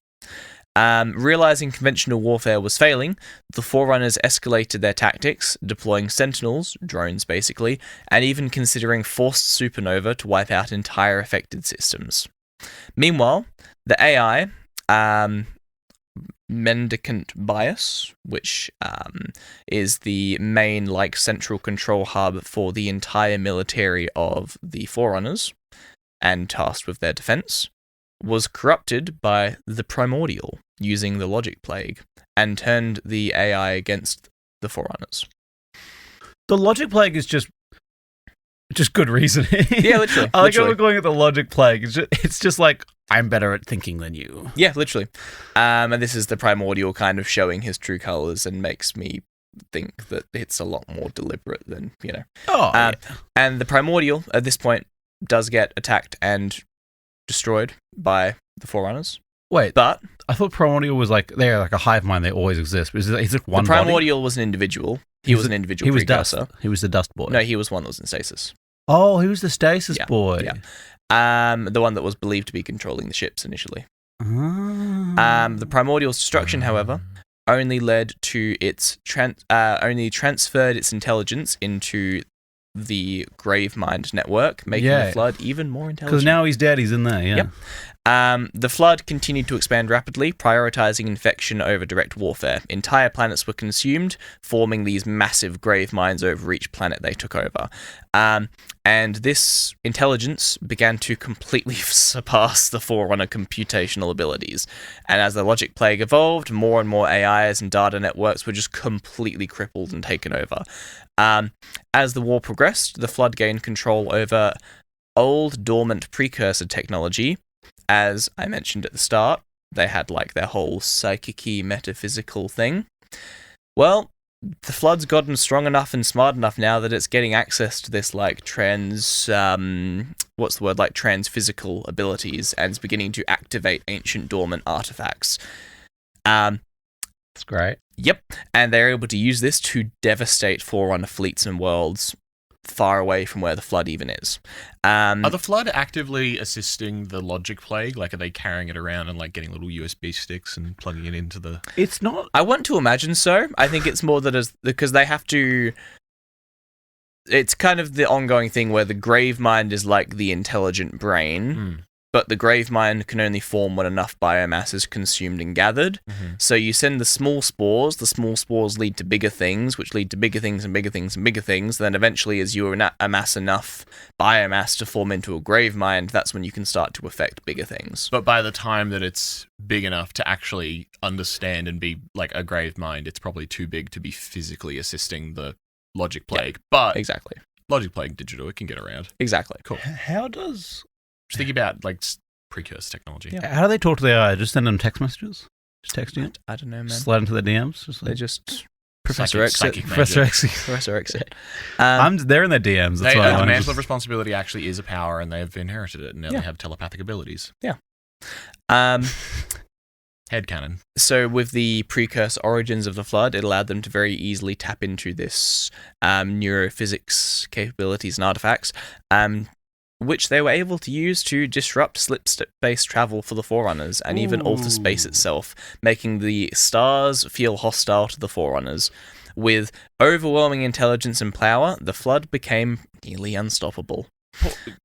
Realizing conventional warfare was failing, the Forerunners escalated their tactics, deploying sentinels, drones basically, and even considering forced supernova to wipe out entire affected systems. Meanwhile, the AI, Mendicant Bias, which is the main central control hub for the entire military of the Forerunners, and tasked with their defense, was corrupted by the Primordial, using the logic plague, and turned the AI against the Forerunners. The logic plague is just good reasoning. Yeah, literally. I like how we're going at the logic plague. It's just like, I'm better at thinking than you. Yeah, literally. And this is the Primordial kind of showing his true colours and makes me think that it's a lot more deliberate than, Oh, yeah. And the Primordial, at this point, does get attacked and destroyed by the Forerunners. Wait, But I thought Primordial was they're like a hive mind, they always exist. Is it one the body? Primordial was an individual. He was an individual precursor. Dust. He was the dust boy. No, he was one that was in stasis. Oh, he was the stasis boy. Yeah. The one that was believed to be controlling the ships initially. Ah. The Primordial's destruction, however, only led to its only transferred its intelligence into the Gravemind network, making the Flood even more intelligent. Because now he's dead, he's in there, yeah. Yep. The Flood continued to expand rapidly, prioritizing infection over direct warfare. Entire planets were consumed, forming these massive grave mines over each planet they took over. And this intelligence began to completely surpass the Forerunner computational abilities. And as the logic plague evolved, more and more AIs and data networks were just completely crippled and taken over. As the war progressed, the Flood gained control over old, dormant precursor technology. As I mentioned at the start, they had their whole psychic-y metaphysical thing. Well, the Flood's gotten strong enough and smart enough now that it's getting access to this transphysical abilities, and it's beginning to activate ancient dormant artifacts. That's great. Yep, and they're able to use this to devastate Forerunner fleets and worlds far away from where the Flood even is. Are the Flood actively assisting the logic plague? Are they carrying it around and getting little USB sticks and plugging it into the... It's not... I want to imagine so. I think it's more that because they have to... It's kind of the ongoing thing where the Gravemind is the intelligent brain, but the Gravemind can only form when enough biomass is consumed and gathered. Mm-hmm. So you send the small spores lead to bigger things, which lead to bigger things and bigger things and bigger things. Then eventually, as you amass enough biomass to form into a Gravemind, that's when you can start to affect bigger things. But by the time that it's big enough to actually understand and be a Gravemind, it's probably too big to be physically assisting the logic plague. Yeah, but exactly. Logic plague digital, it can get around. Exactly. Cool. How does... Just think about precursor technology. Yeah. How do they talk to the AI? Just send them text messages? Just texting it? I don't know, man. Slide into their DMs? They just... Professor Exit. Professor Exit. Professor Exit. They're in their DMs. That's why the mantle of responsibility actually is a power, and they've inherited it, and now they have telepathic abilities. Yeah. Headcanon. So with the precursor origins of the Flood, it allowed them to very easily tap into this neurophysics capabilities and artifacts, which they were able to use to disrupt slip-space travel for the Forerunners and even alter space itself, making the stars feel hostile to the Forerunners. With overwhelming intelligence and power, the Flood became nearly unstoppable.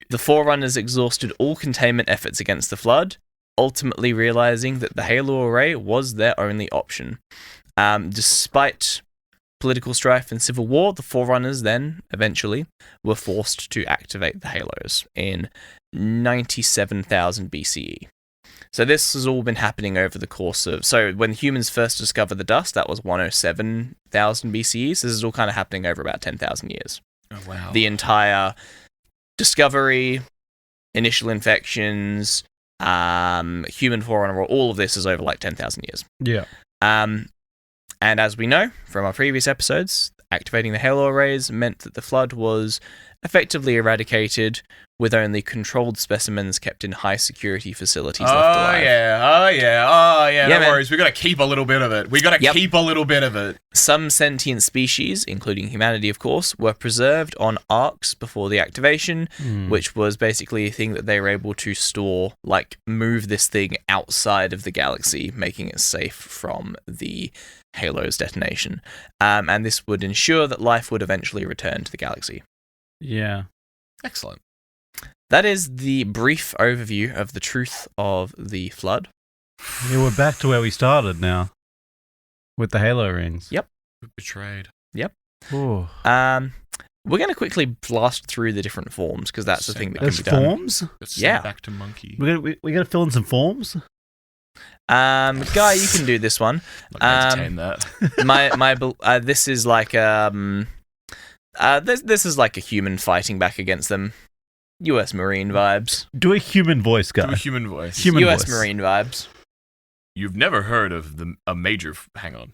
The Forerunners exhausted all containment efforts against the Flood, ultimately realizing that the Halo Array was their only option. Despite political strife and civil war, the Forerunners then, eventually, were forced to activate the Halos in 97,000 BCE. So this has all been happening over the course of... So when humans first discovered the dust, that was 107,000 BCE, so this is all kind of happening over about 10,000 years. Oh, wow. The entire discovery, initial infections, human Forerunner, all of this is over 10,000 years. Yeah. And as we know from our previous episodes, activating the Halo arrays meant that the Flood was effectively eradicated, with only controlled specimens kept in high-security facilities left alive. Oh yeah, no man. worries. We got to keep a little bit of it. Keep a little bit of it. Some sentient species, including humanity of course, were preserved on arcs before the activation, which was basically a thing that they were able to store, like move this thing outside of the galaxy, making it safe from the Halo's detonation. And this would ensure that life would eventually return to the galaxy. Yeah. Excellent. That is the brief overview of the truth of the Flood. Yeah, we're back to where we started now. With the Halo rings. Yep. Betrayed. Ooh. We're going to quickly blast through the different forms, because that's the thing that There's can be done. forms? Let's Yeah. send back to monkey. We gotta fill in some forms? Guy, you can do this one. Not gonna entertain that. This is like this is like a human fighting back against them. U.S. Marine vibes. Do a human voice, guy. Do a human voice. Human U.S. voice. Marine vibes. You've never heard of a major... Hang on.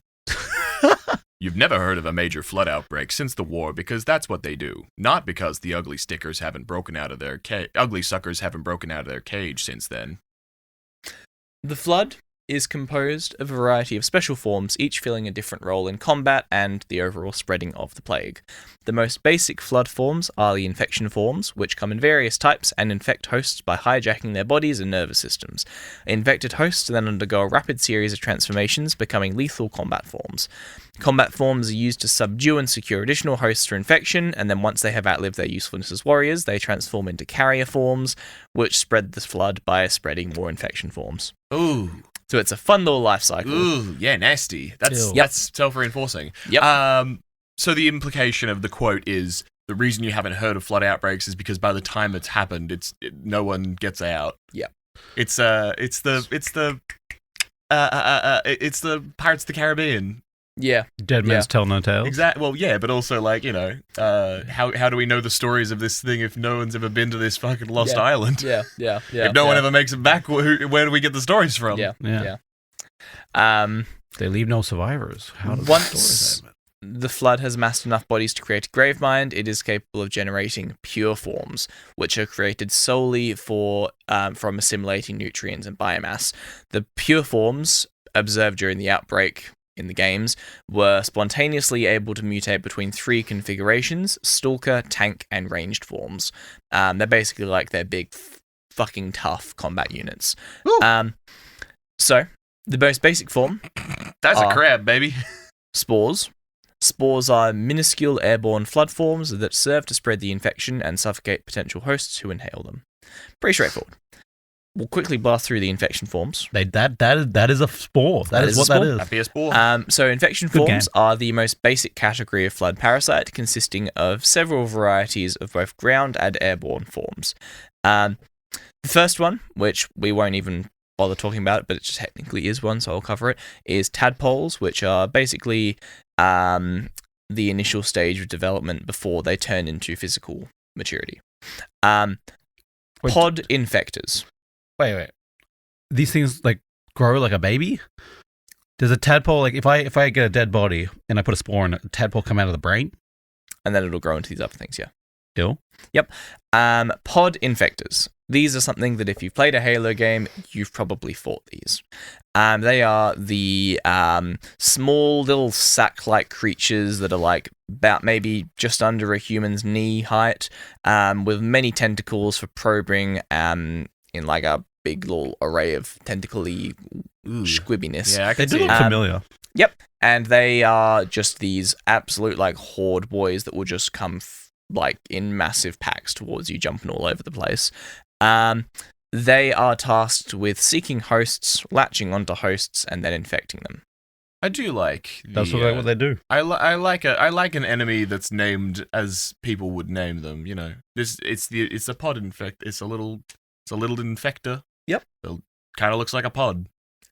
You've never heard of a major flood outbreak since the war, because that's what they do. Not because the ugly stickers haven't broken out of their ugly suckers haven't broken out of their cage since then. The Flood is composed of a variety of special forms, each filling a different role in combat and the overall spreading of the plague. The most basic Flood forms are the infection forms, which come in various types and infect hosts by hijacking their bodies and nervous systems. Infected hosts then undergo a rapid series of transformations, becoming lethal combat forms. Combat forms are used to subdue and secure additional hosts for infection, and then once they have outlived their usefulness as warriors, they transform into carrier forms, which spread the Flood by spreading more infection forms. Ooh. So it's a fun little life cycle. Ooh, yeah, nasty. That's Ew. that's self-reinforcing. Yep. So the implication of the quote is the reason you haven't heard of flood outbreaks is because by the time it's happened, no one gets out. Yep. It's the Pirates of the Caribbean. Yeah. Dead Man's Tell No Tales. Exactly. Well, yeah, but also like how do we know the stories of this thing if no one's ever been to this fucking lost island? Yeah. If no one ever makes it back, where do we get the stories from? Yeah. They leave no survivors. How does Once- the stories end? The Flood has amassed enough bodies to create a Gravemind. It is capable of generating pure forms, which are created solely from assimilating nutrients and biomass. The pure forms observed during the outbreak in the games were spontaneously able to mutate between three configurations: Stalker, Tank, and Ranged forms. They're basically like their big, fucking tough combat units. So, the most basic form... That's a crab, baby. Spores. Spores are minuscule airborne flood forms that serve to spread the infection and suffocate potential hosts who inhale them. Pretty straightforward. We'll quickly blast through the infection forms. That is a spore. That is what that is. That'd be a spore. So infection Good forms game. are the most basic category of flood parasite, consisting of several varieties of both ground and airborne forms. The first one, which we won't even bother talking about, but it just technically is one, so I'll cover it, is tadpoles, which are basically the initial stage of development before they turn into physical maturity. Pod infectors. Wait. These things like grow like a baby? Does a tadpole, like if I get a dead body and I put a spore in it, a tadpole come out of the brain? And then it'll grow into these other things, yeah. Still? Yep. Pod infectors. These are something that if you've played a Halo game, you've probably fought these. They are the small little sack-like creatures that are like about maybe just under a human's knee height, with many tentacles for probing in like a big little array of tentacly squibbiness. Yeah, I They can do see look it. familiar. Yep. And they are just these absolute like horde boys that will just come like in massive packs towards you, jumping all over the place. They are tasked with seeking hosts, latching onto hosts, and then infecting them. I do like. That's what they do. I like an enemy that's named as people would name them. You know, it's a pod infect. It's a little infector. Yep. It kind of looks like a pod.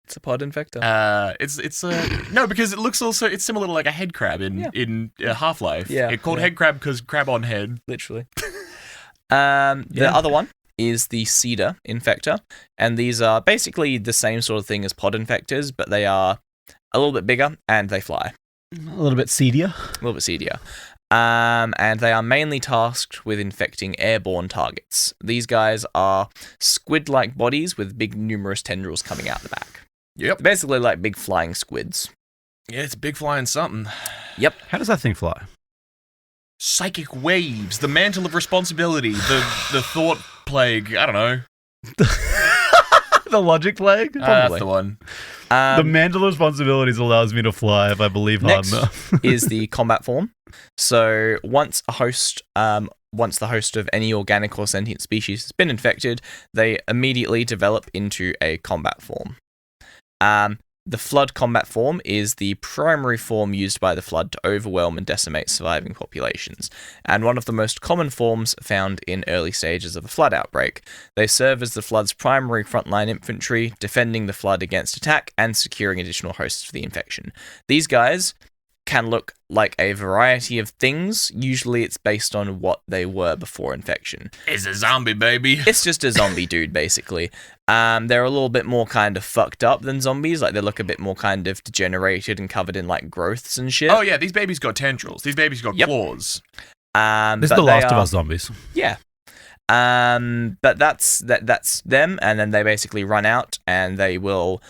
It's a pod infector. It's no, because it looks also it's similar to like a head crab in Half-Life. Yeah, It's called yeah. head crab because crab on head. Literally. The other one is the cedar infector, and these are basically the same sort of thing as pod infectors, but they are a little bit bigger, and they fly. A little bit seedier. A little bit seedier. And they are mainly tasked with infecting airborne targets. These guys are squid-like bodies with big, numerous tendrils coming out the back. Yep. Basically like big flying squids. Yeah, it's a big flying something. Yep. How does that thing fly? Psychic waves, the mantle of responsibility, the thought plague. I don't know. The logic plague? That's the one. The mantle of responsibilities allows me to fly if I believe hard Next enough. is the combat form. So once the host of any organic or sentient species has been infected, they immediately develop into a combat form. The flood combat form is the primary form used by the flood to overwhelm and decimate surviving populations, and one of the most common forms found in early stages of a flood outbreak. They serve as the flood's primary frontline infantry, defending the flood against attack and securing additional hosts for the infection. These guys can look like a variety of things. Usually it's based on what they were before infection. It's a zombie, baby. It's just a zombie dude, basically. They're a little bit more kind of fucked up than zombies. Like, they look a bit more kind of degenerated and covered in, like, growths and shit. Oh, yeah, these babies got tendrils. These babies got claws. This is the Last of Us zombies. Yeah. But that's them, and then they basically run out, and they will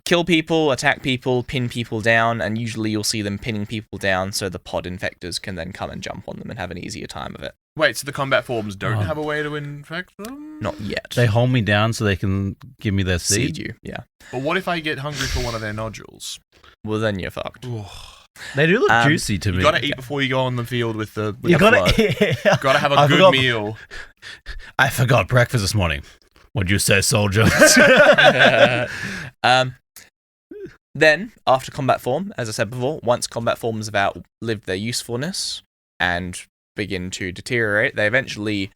kill people, attack people, pin people down, and usually you'll see them pinning people down so the pod infectors can then come and jump on them and have an easier time of it. Wait, so the combat forms don't have a way to infect them? Not yet. They hold me down so they can give me their seed seed. you, yeah. But what if I get hungry for one of their nodules? Well, then you're fucked. They do look juicy to me. You gotta eat before you go on the field with the You gotta, flood. Gotta have a good meal. I forgot breakfast this morning. What'd you say, soldier? Then, after combat form, as I said before, once combat forms have outlived their usefulness and begin to deteriorate, they eventually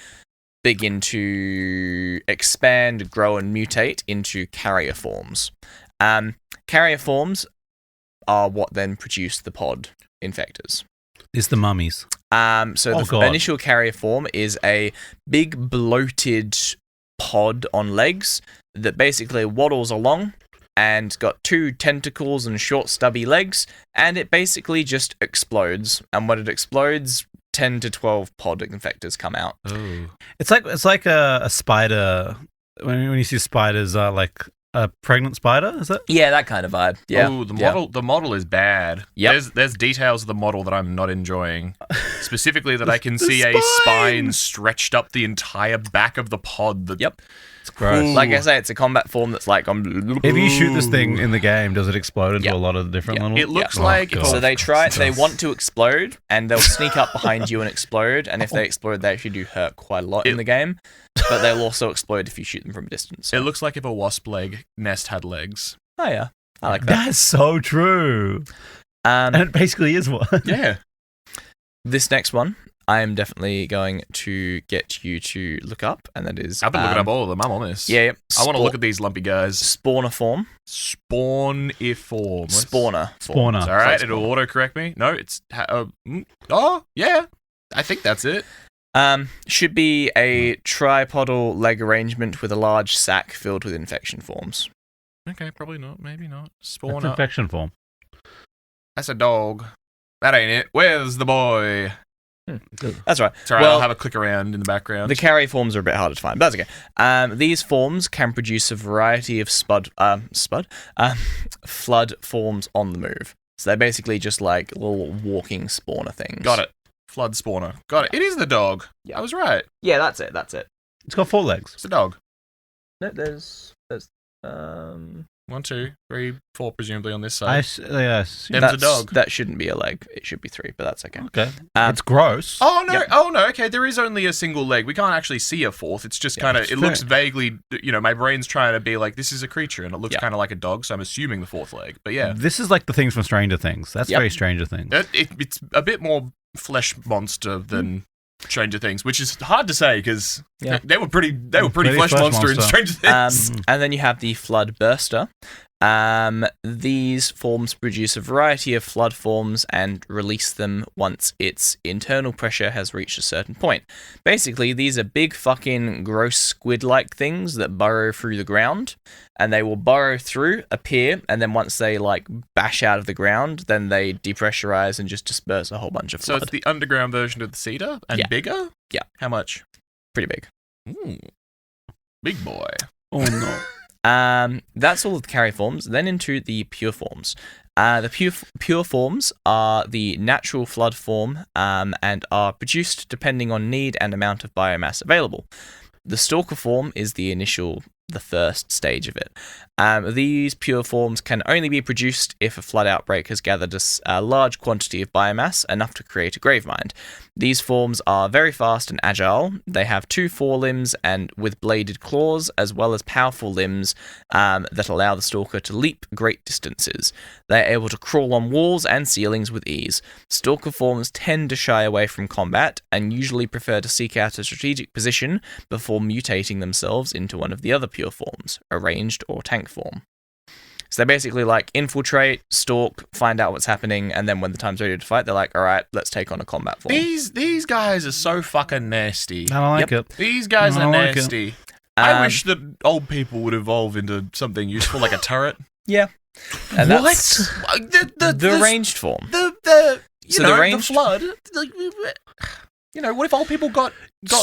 begin to expand, grow, and mutate into carrier forms. Carrier forms are what then produce the pod infectors. It's the mummies. So the initial carrier form is a big bloated pod on legs that basically waddles along and got 2 tentacles and short stubby legs, and it basically just explodes. And when it explodes, 10 to 12 pod infectors come out. Oh. It's like a spider. When you see spiders, like a pregnant spider, is it? Yeah, that kind of vibe. Yeah. Oh, the model is bad. Yep. There's details of the model that I'm not enjoying. Specifically that I can see a spine stretched up the entire back of the pod. Yep. It's gross. Like I say, it's a combat form that's like... If you shoot this thing in the game, does it explode into a lot of different little... It looks like... So they want to explode, and they'll sneak up behind you and explode, and if they explode, they actually do hurt quite a lot in the game, but they'll also explode if you shoot them from a distance. It looks like if a wasp leg nest had legs. Oh, yeah. I like that. That's so true. And it basically is one. Yeah. This next one, I am definitely going to get you to look up, and that is... I've been looking up all of them. I'm on this. Yeah. I want to look at these lumpy guys. Spawner form. Spawniform. Spawner. Spawner. It's all right. It'll auto-correct me. No, it's... oh, yeah. I think that's it. Should be a tripodal leg arrangement with a large sac filled with infection forms. Okay, probably not. Maybe not. That's Spawner. infection form. That's a dog. That ain't it. Where's the boy? That's right. It's all right. I'll have a click around in the background. The carrier forms are a bit harder to find, but that's okay. These forms can produce a variety of flood forms on the move. So they're basically just like little walking spawner things. Got it. Flood spawner. Got it. It is the dog. Yeah, I was right. Yeah, that's it. It's got 4 legs. It's a dog. No, there's 1, 2, 3, 4, presumably on this I side. yes. Them's a dog. That shouldn't be a leg. It should be 3, but that's okay. Okay. It's gross. Oh no! Yep. Oh no! Okay, there is only a single leg. We can't actually see a fourth. It's just kind of. It looks vaguely. My brain's trying to be like, this is a creature, and it looks kind of like a dog. So I'm assuming the 4th leg. But yeah, This is like the things from Stranger Things. That's very Stranger Things. it's a bit more flesh monster than Stranger Things, which is hard to say because they were pretty flesh monster in Stranger Things. And then you have the flood burster. These forms produce a variety of flood forms and release them once its internal pressure has reached a certain point. Basically, these are big fucking gross squid-like things that burrow through the ground, and they will burrow through, appear, and then once they like bash out of the ground, then they depressurize and just disperse a whole bunch of So flood. it's the underground version of the cedar and Yeah. bigger? Yeah. How much? Pretty big. Ooh. Big boy. Oh no. That's all of the carry forms. Then into the pure forms. The pure forms are the natural flood form and are produced depending on need and amount of biomass available. The stalker form is the first stage of it. These pure forms can only be produced if a flood outbreak has gathered a large quantity of biomass, enough to create a gravemind. These forms are very fast and agile. They have 2 forelimbs and with bladed claws, as well as powerful limbs that allow the stalker to leap great distances. They are able to crawl on walls and ceilings with ease. Stalker forms tend to shy away from combat and usually prefer to seek out a strategic position before mutating themselves into one of the other pure forms, a ranged or tank form. So they basically like infiltrate, stalk, find out what's happening, and then when the time's ready to fight, they're like, all right, let's take on a combat form. These guys are so fucking nasty. I don't like it. These guys I are don't like it. nasty. I wish that old people would evolve into something useful like a turret. Yeah. And that's the range. ranged form. The ranged- flood. Like, what if old people got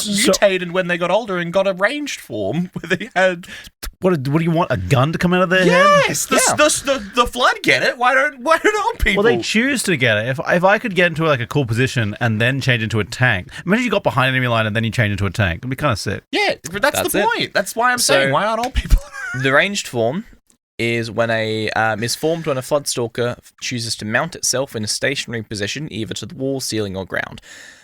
mutated when they got older and got a ranged form where they had? What do you want? A gun to come out of their head? Yes, the flood get it. Why don't old people? Well, they choose to get it. If I could get into like a cool position and then change into a tank, imagine you got behind an enemy line and then you change into a tank. It'd be kind of sick. Yeah, but that's the it. point. That's why I'm So- saying why aren't old people? The ranged form is formed when a flood stalker chooses to mount itself in a stationary position, either to the wall, ceiling, or ground.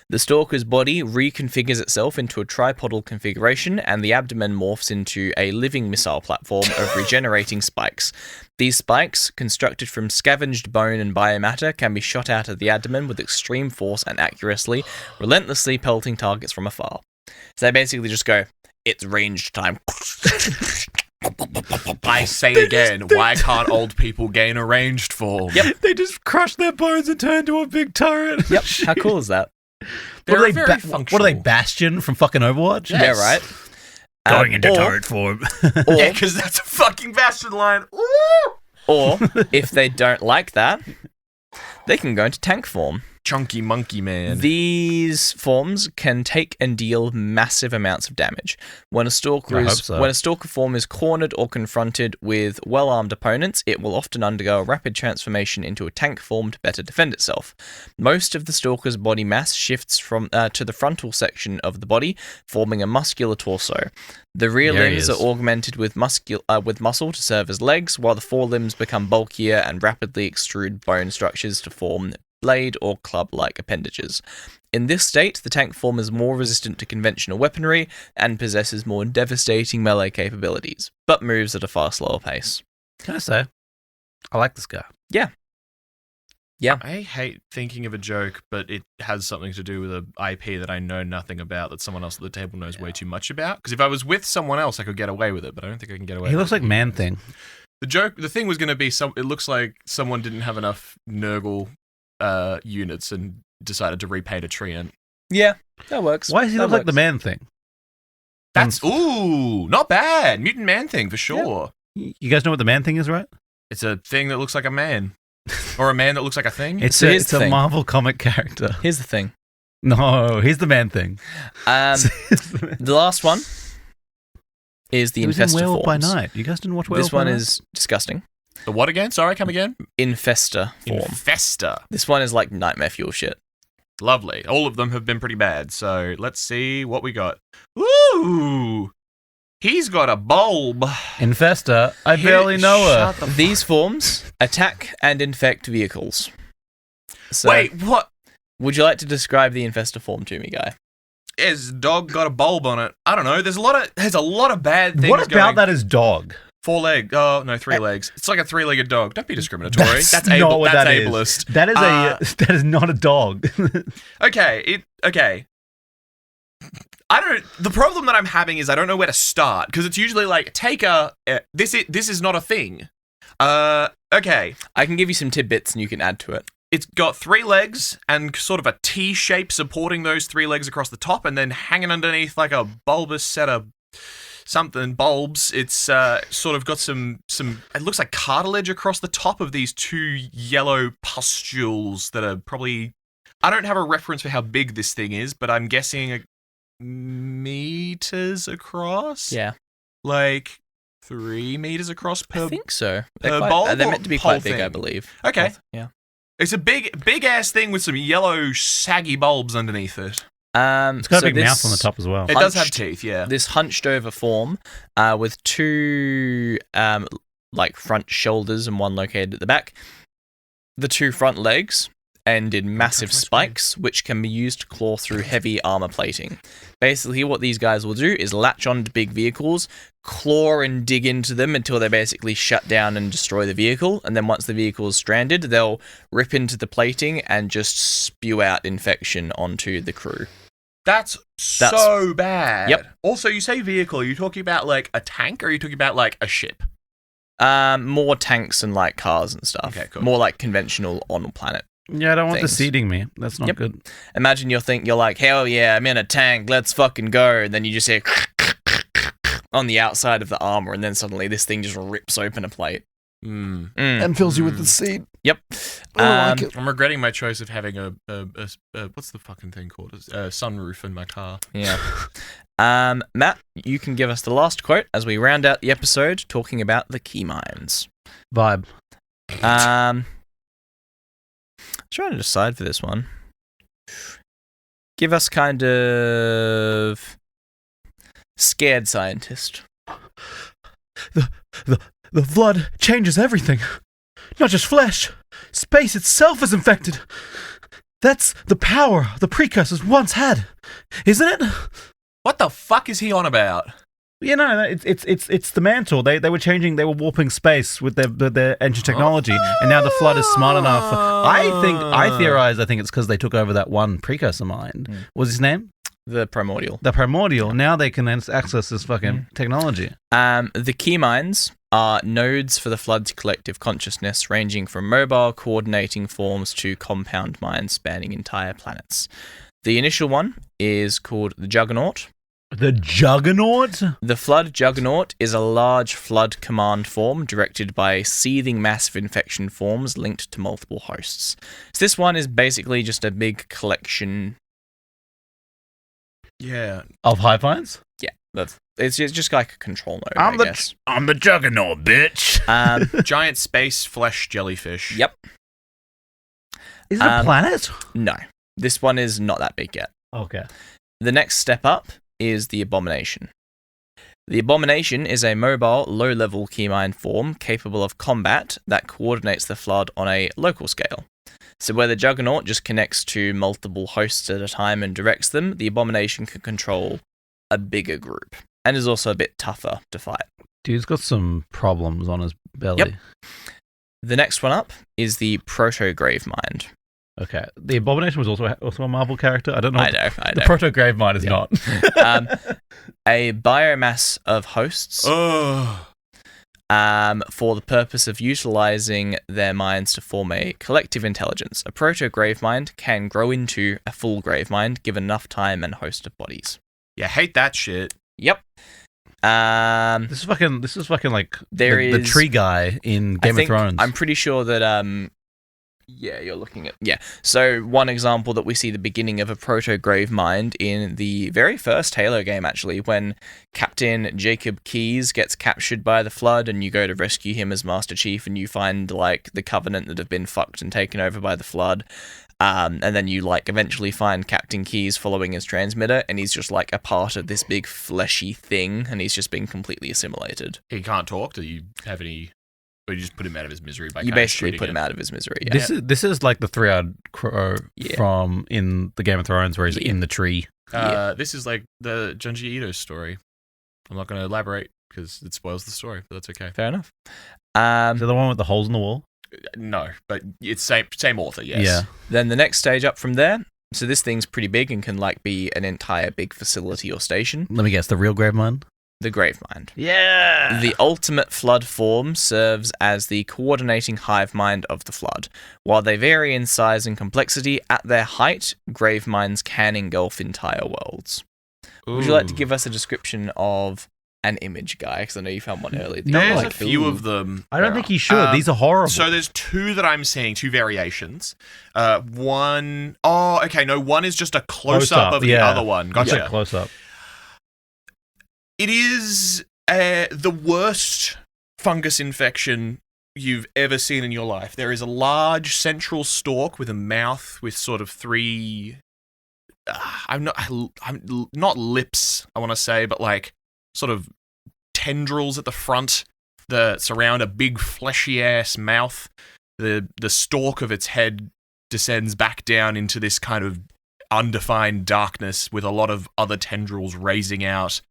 The stalker's body reconfigures itself into a tripodal configuration, and the abdomen morphs into a living missile platform of regenerating spikes. These spikes, constructed from scavenged bone and biomatter, can be shot out of the abdomen with extreme force and accuracy, relentlessly pelting targets from afar. So they basically just go, it's ranged time. I say again, why can't old people gain a ranged form? Yep. They just crush their bones and turn into a big turret. Yep, how cool is that? They're What are very they? functional. What are they? Bastion from fucking Overwatch? Yeah. Yeah, right? Going into or- turret form. Yeah, because that's a fucking Bastion line. Ooh! Or, if they don't like that, they can go into tank form. Chunky monkey man. These forms can take and deal massive amounts of damage. When a stalker I hope so. when a stalker form is cornered or confronted with well-armed opponents, it will often undergo a rapid transformation into a tank form to better defend itself. Most of the stalker's body mass shifts from to the frontal section of the body, forming a muscular torso. The rear There he limbs is. are augmented with muscle to serve as legs, while the forelimbs become bulkier and rapidly extrude bone structures to form blade or club-like appendages. In this state, the tank form is more resistant to conventional weaponry and possesses more devastating melee capabilities, but moves at a far slower pace. Can I say? I like this guy. I hate thinking of a joke, but it has something to do with a IP that I know nothing about that someone else at the table knows way too much about. Because if I was with someone else, I could get away with it, but I don't think I can get away He with looks it. like Man Thing. The thing was going to be it looks like someone didn't have enough Nurgle units and decided to repaint a treant. Yeah, that works. Why does he That look like the works. Man Thing? That's not bad. Mutant Man Thing for sure. You guys know what the Man Thing is, right? It's a thing that looks like a man. Or a man that looks like a thing. It's So a, here's it's the a thing. Marvel comic character. Here's the thing. No, he's the Man Thing. The last one is the He was in Infestor Werewolf by forms. Night. You guys didn't watch Werewolf This one by Night? is disgusting. The what again? Sorry, come again? Infestor form. Infesta. This one is like nightmare fuel shit. Lovely. All of them have been pretty bad. So let's see what we got. Ooh! He's got a bulb. Infesta. I barely know her. Shut the These forms attack and infect vehicles. So, Wait, what? would you like to describe the Infestor form to me, Guy? His dog got a bulb on it. I don't know. There's a lot of bad things What about going. that is dog? 4 legs. Oh, no, 3 legs. It's like a 3-legged dog. Don't be discriminatory. That's not what that's that is. ableist. That is that is not a dog. Okay, the problem that I'm having is I don't know where to start because it's usually like this is not a thing. Okay. I can give you some tidbits and you can add to it. It's got 3 legs and sort of a T shape supporting those 3 legs across the top, and then hanging underneath like a bulbous set of something bulbs. It's sort of got some. It looks like cartilage across the top of these 2 yellow pustules that are probably. I don't have a reference for how big this thing is, but I'm guessing meters across. Yeah. Like 3 meters across per. I think so. per bulb They're or meant to be whole quite big, I thing? believe. Okay. Yeah. It's a big ass thing with some yellow saggy bulbs underneath it. It's got a big mouth on the top as well. It does have Hunched- teeth, yeah. This hunched over form with 2 like front shoulders and one located at the back. The 2 front legs end in massive touch my spikes, which can be used to claw through heavy armor plating. Basically, what these guys will do is latch onto big vehicles, claw and dig into them until they basically shut down and destroy the vehicle. And then once the vehicle is stranded, they'll rip into the plating and just spew out infection onto the crew. That's so bad. Yep. Also, you say vehicle, are you talking about like a tank or are you talking about like a ship? More tanks and like cars and stuff. Okay, cool. More like conventional on planet. Yeah, I don't want things. this seeding me. That's not Yep. good. Imagine you're like, hell yeah, I'm in a tank, let's fucking go. And then you just hear on the outside of the armor, and then suddenly this thing just rips open a plate. And fills you with the seed. Yep. like it. I'm regretting my choice of having a what's the fucking thing called? A sunroof in my car. Yeah. Matt, you can give us the last quote as we round out the episode talking about the key mines. Vibe. Trying to decide for this one. Give us kind of scared scientist. The flood changes everything. Not just flesh. Space itself is infected. That's the power the precursors once had, isn't it? What the fuck is he on about? You know, it's the mantle. They were changing. They were warping space with their ancient technology, and now the flood is smart enough. I theorize. I think it's because they took over that one precursor mine. What's his name? The primordial. The primordial. Now they can then access this fucking technology. The key mines are nodes for the flood's collective consciousness, ranging from mobile, coordinating forms to compound minds spanning entire planets. The initial one is called the Juggernaut. The Juggernaut? The Flood Juggernaut is a large flood command form directed by seething massive infection forms linked to multiple hosts. So this one is basically just a big collection. Yeah. Of hive minds? Yeah, it's just like a control node, I guess. I'm the Juggernaut, bitch. Giant space flesh jellyfish. Yep. Is it a planet? No, this one is not that big yet. Okay. The next step up is the Abomination. The Abomination is a mobile, low-level keymine form capable of combat that coordinates the flood on a local scale. So where the Juggernaut just connects to multiple hosts at a time and directs them, the Abomination can control a bigger group, and is also a bit tougher to fight. Dude's got some problems on his belly. Yep. The next one up is the Proto-Gravemind. Okay. The Abomination was also a Marvel character. I don't know. I know. The Proto-Gravemind is not. A biomass of hosts for the purpose of utilizing their minds to form a collective intelligence. A proto-gravemind can grow into a full gravemind given enough time and host of bodies. Yeah, hate that shit. Yep. This is fucking like the tree guy in Game of Thrones. I'm pretty sure that yeah, you're looking at... Yeah. So one example that we see the beginning of a proto-gravemind in the very first Halo game, actually, when Captain Jacob Keyes gets captured by the Flood and you go to rescue him as Master Chief and you find, like, the Covenant that have been fucked and taken over by the Flood. And then you, like, eventually find Captain Keyes following his transmitter and he's just, like, a part of this big fleshy thing and he's just been completely assimilated. He can't talk? Do you have any... Or you just put him out of his misery by You basically put him out of his misery, yeah. This is like the three-eyed crow from in the Game of Thrones where he's in the tree. This is like the Junji Ito story. I'm not going to elaborate because it spoils the story, but that's okay. Fair enough. Is it the one with the holes in the wall? No, but it's same author, yes. Yeah. Then the next stage up from there, so this thing's pretty big and can like be an entire big facility or station. Let me guess, the real Gravemind? the Gravemind. Yeah. The ultimate flood form serves as the coordinating hive mind of the flood. While they vary in size and complexity, at their height, Graveminds can engulf entire worlds. Would you like to give us a description of an image, Guy? Because I know you found one earlier. There's a few of them. I don't think you should. These are horrible. So there's two that I'm seeing, two variations. One is just a close-up of the other one. Gotcha. Yeah, close-up. It is the worst fungus infection you've ever seen in your life. There is a large central stalk with a mouth with sort of three... I'm not lips, I want to say, but like sort of tendrils at the front that surround a big fleshy ass mouth. The stalk of its head descends back down into this kind of undefined darkness with a lot of other tendrils raising out.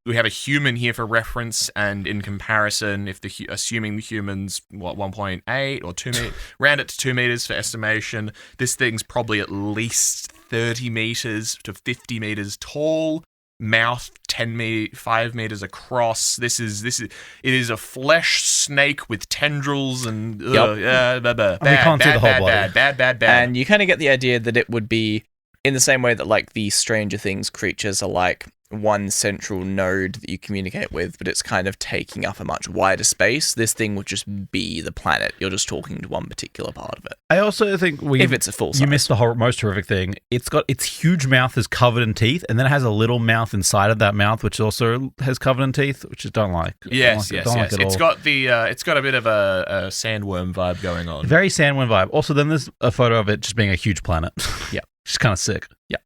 We have a human here for reference, and in comparison, if assuming the human's 1.8 or 2 meters, round it to 2 meters for estimation, this thing's probably at least 30 meters to 50 meters tall. Mouth 5 meters across. It is a flesh snake with tendrils and And we can't see the whole body. bad. And you kind of get the idea that it would be in the same way that like the Stranger Things creatures are like one central node that you communicate with, but it's kind of taking up a much wider space. This thing would just be the planet. You're just talking to one particular part of it. I also think if it's a full size. You missed the most horrific thing. It's got its huge mouth is covered in teeth, and then it has a little mouth inside of that mouth, which also has covered in teeth, which I don't like. Yes. Don't like it It's all. got it's got a bit of a sandworm vibe going on. Very sandworm vibe. Also, then there's a photo of it just being a huge planet. Yeah. Which is kind of sick. Yeah.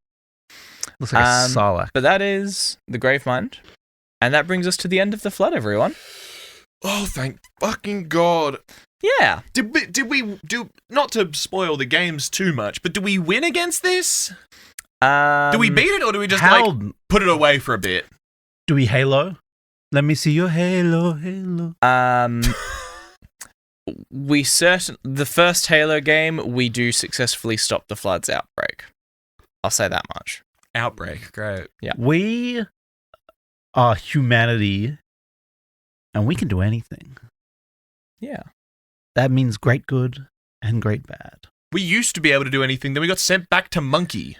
Looks like a sarlacc. But that is the Gravemind. And that brings us to the end of the flood, everyone. Oh, thank fucking God. Yeah. Did we do, not to spoil the games too much, but do we win against this? Do we beat it, or do we just put it away for a bit? Do we Halo? Let me see your Halo. The first Halo game, we do successfully stop the flood's outbreak. I'll say that much. Outbreak, great. Yeah. We are humanity, and we can do anything. Yeah. That means great good and great bad. We used to be able to do anything, then we got sent back to monkey.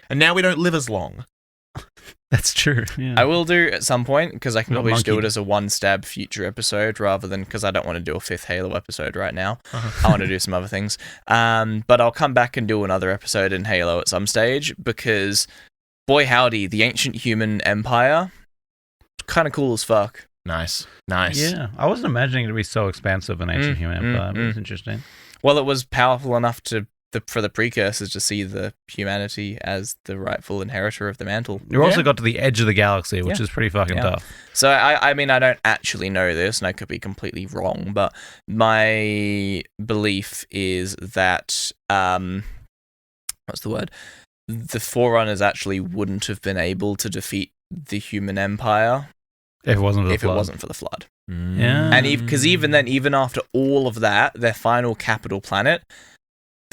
And now we don't live as long. That's true. Yeah. I will do at some point, because I can Not probably just do monkeyed. it as a one-stab future episode, rather than, because I don't want to do a 5th Halo episode right now. I want to do some other things. But I'll come back and do another episode in Halo at some stage, because, boy howdy, the ancient human empire, kind of cool as fuck. Nice. Yeah, I wasn't imagining it to be so expansive an ancient human empire, but it's interesting. Well, it was powerful enough for the precursors to see the humanity as the rightful inheritor of the mantle. You also got to the edge of the galaxy, which is pretty fucking tough. So, I mean, I don't actually know this, and I could be completely wrong, but my belief is that, what's the word? The Forerunners actually wouldn't have been able to defeat the human empire If it wasn't for the if flood. it wasn't for the flood. Yeah. And because even then, even after all of that, their final capital planet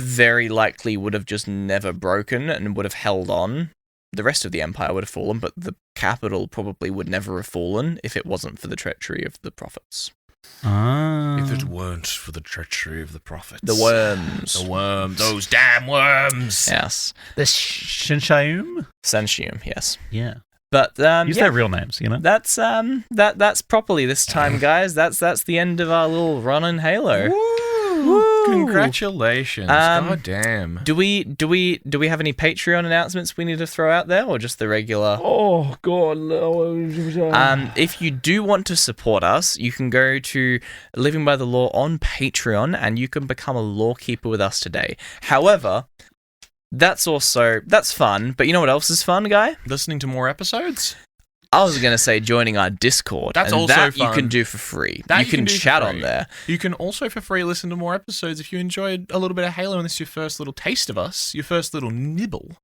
very likely would have just never broken and would have held on. The rest of the empire would have fallen, but the capital probably would never have fallen if it wasn't for the treachery of the prophets. If it weren't for the treachery of the prophets. The worms. Those damn worms. Yes. The Shinshayum? Senshium, yes. Yeah. But Use their real names, you know? That's that's properly this time, guys. That's the end of our little run in Halo. Woo! Congratulations. God damn. Do we have any Patreon announcements we need to throw out there, or just the regular? Oh, God. If you do want to support us, you can go to Living by the Law on Patreon, and you can become a lawkeeper with us today. However, that's fun, but you know what else is fun, Guy? Listening to more episodes? I was going to say joining our Discord. That's and also that fun. you can do for free. That you can do for chat free. on there. You can also for free listen to more episodes if you enjoyed a little bit of Halo and this is your first little taste of us, your first little nibble.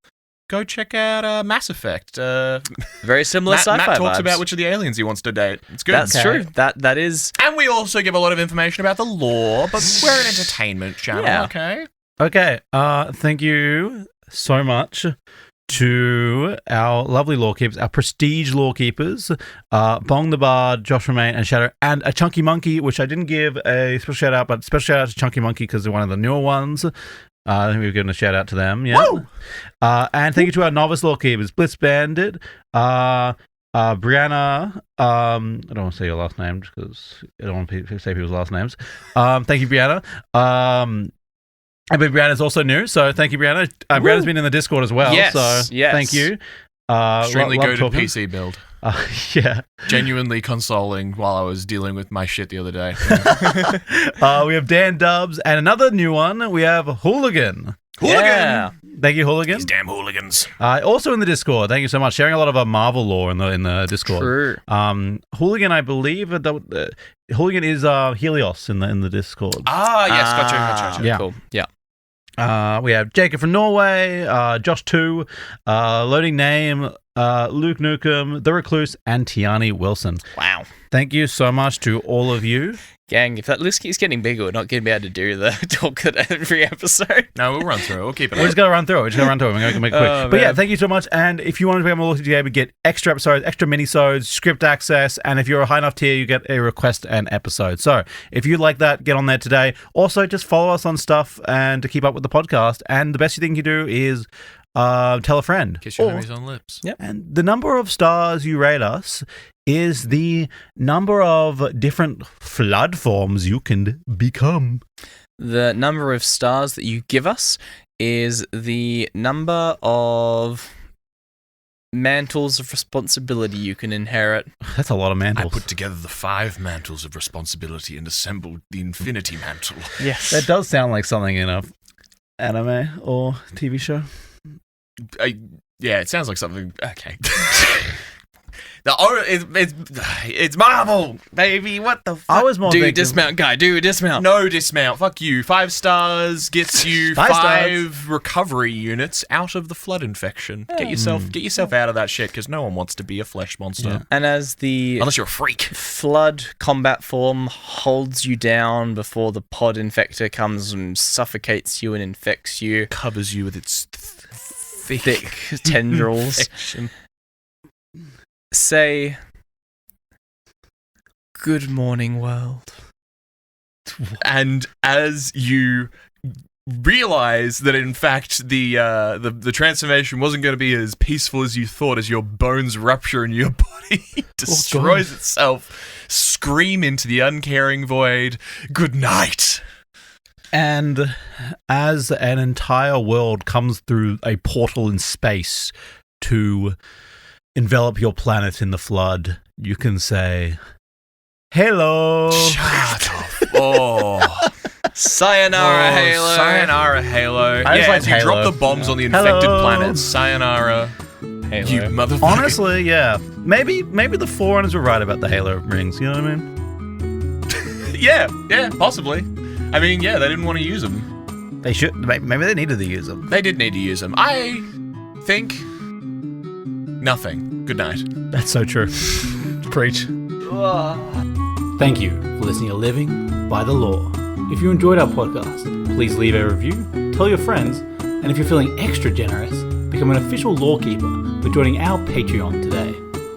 Go check out Mass Effect. Very similar sci-fi Matt talks vibes. about which of the aliens he wants to date. It's good. That's true. That is. And we also give a lot of information about the lore, but we're an entertainment channel, Yeah. okay? Okay. Thank you so much to our lovely lawkeepers, our prestige lawkeepers, Bong the Bard, Josh Romaine, and Shadow, and a Chunky Monkey, which I didn't give a special shout out, but special shout out to Chunky Monkey because they're one of the newer ones. I think we've given a shout out to them. Yeah. And thank you to our novice lawkeepers, Blitz Bandit, Brianna. I don't want to say your last name because I don't want to say people's last names. Thank you, Brianna. But Brianna's also new, so thank you, Brianna. Brianna's been in the Discord as well, so thank you. Extremely goated PC build. Yeah. Genuinely consoling while I was dealing with my shit the other day. We have Dan Dubs, and another new one, we have Hooligan. Yeah. Thank you, Hooligan. These damn hooligans. Also in the Discord, thank you so much. Sharing a lot of our Marvel lore in the Discord. True. Hooligan, I believe, Hooligan is Helios in the Discord. Ah, yes, gotcha. Yeah. Cool. Yeah. We have Jacob from Norway, Josh 2, Loading Name, Luke Newcomb, The Recluse, and Tiani Wilson. Wow. Thank you so much to all of you. Gang, if that list keeps getting bigger, we're not going to be able to do the talk at every episode. No, we'll run through it. We'll keep it We're just going to run through it. We're going to make it quick. But yeah, thank you so much. And if you want to become a loyalty game, you get extra episodes, extra mini-sodes, script access, and if you're a high enough tier, you get a request an episode. So if you like that, get on there today. Also, just follow us on stuff and to keep up with the podcast. And the best thing you do is tell a friend. Kiss your homies on lips. Yep. And the number of stars you rate us is the number of different flood forms you can become. The number of stars that you give us is the number of mantles of responsibility you can inherit. That's a lot of I mantles. put together the 5 mantles of responsibility and assembled the Infinity Mantle. Yes. That does sound like something in a anime or TV show. Yeah, it sounds like something. Okay. It's Marvel, baby. What the fuck? I was more Do thinking... dismount, guy. Do dismount. No dismount. Fuck you. 5 stars gets you 5 recovery units out of the flood infection. Get yourself out of that shit because no one wants to be a flesh monster. Yeah. And as the Unless you're a freak. flood combat form holds you down before the pod infector comes and suffocates you and infects you, Covers you with its thick tendrils. infection. Say, good morning, world. And as you realize that in fact the transformation wasn't going to be as peaceful as you thought, as your bones rupture and your body destroys itself, scream into the uncaring void, good night. And as an entire world comes through a portal in space to envelop your planet in the flood, you can say, hello. Shut up. Oh. Sayonara, Halo. Sayonara, Halo. I just like as you Halo. drop the bombs on the infected Hello. planets. Sayonara, Halo. you motherfucker. Honestly, yeah. Maybe the Forerunners were right about the Halo rings, you know what I mean? Yeah, possibly. I mean, yeah, they didn't want to use them. They should. Maybe they needed to use them. They did need to use them. I think nothing. Good night. That's so true. Preach. Thank you for listening to Living by the Law. If you enjoyed our podcast, please leave a review, tell your friends, and if you're feeling extra generous, become an official lawkeeper by joining our Patreon today.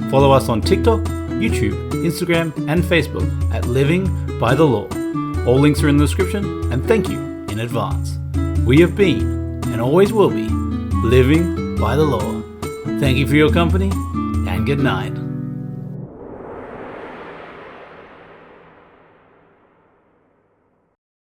Follow us on TikTok, YouTube, Instagram, and Facebook at Living by the Law. All links are in the description, and thank you in advance. We have been, and always will be, living by the law. Thank you for your company, and good night.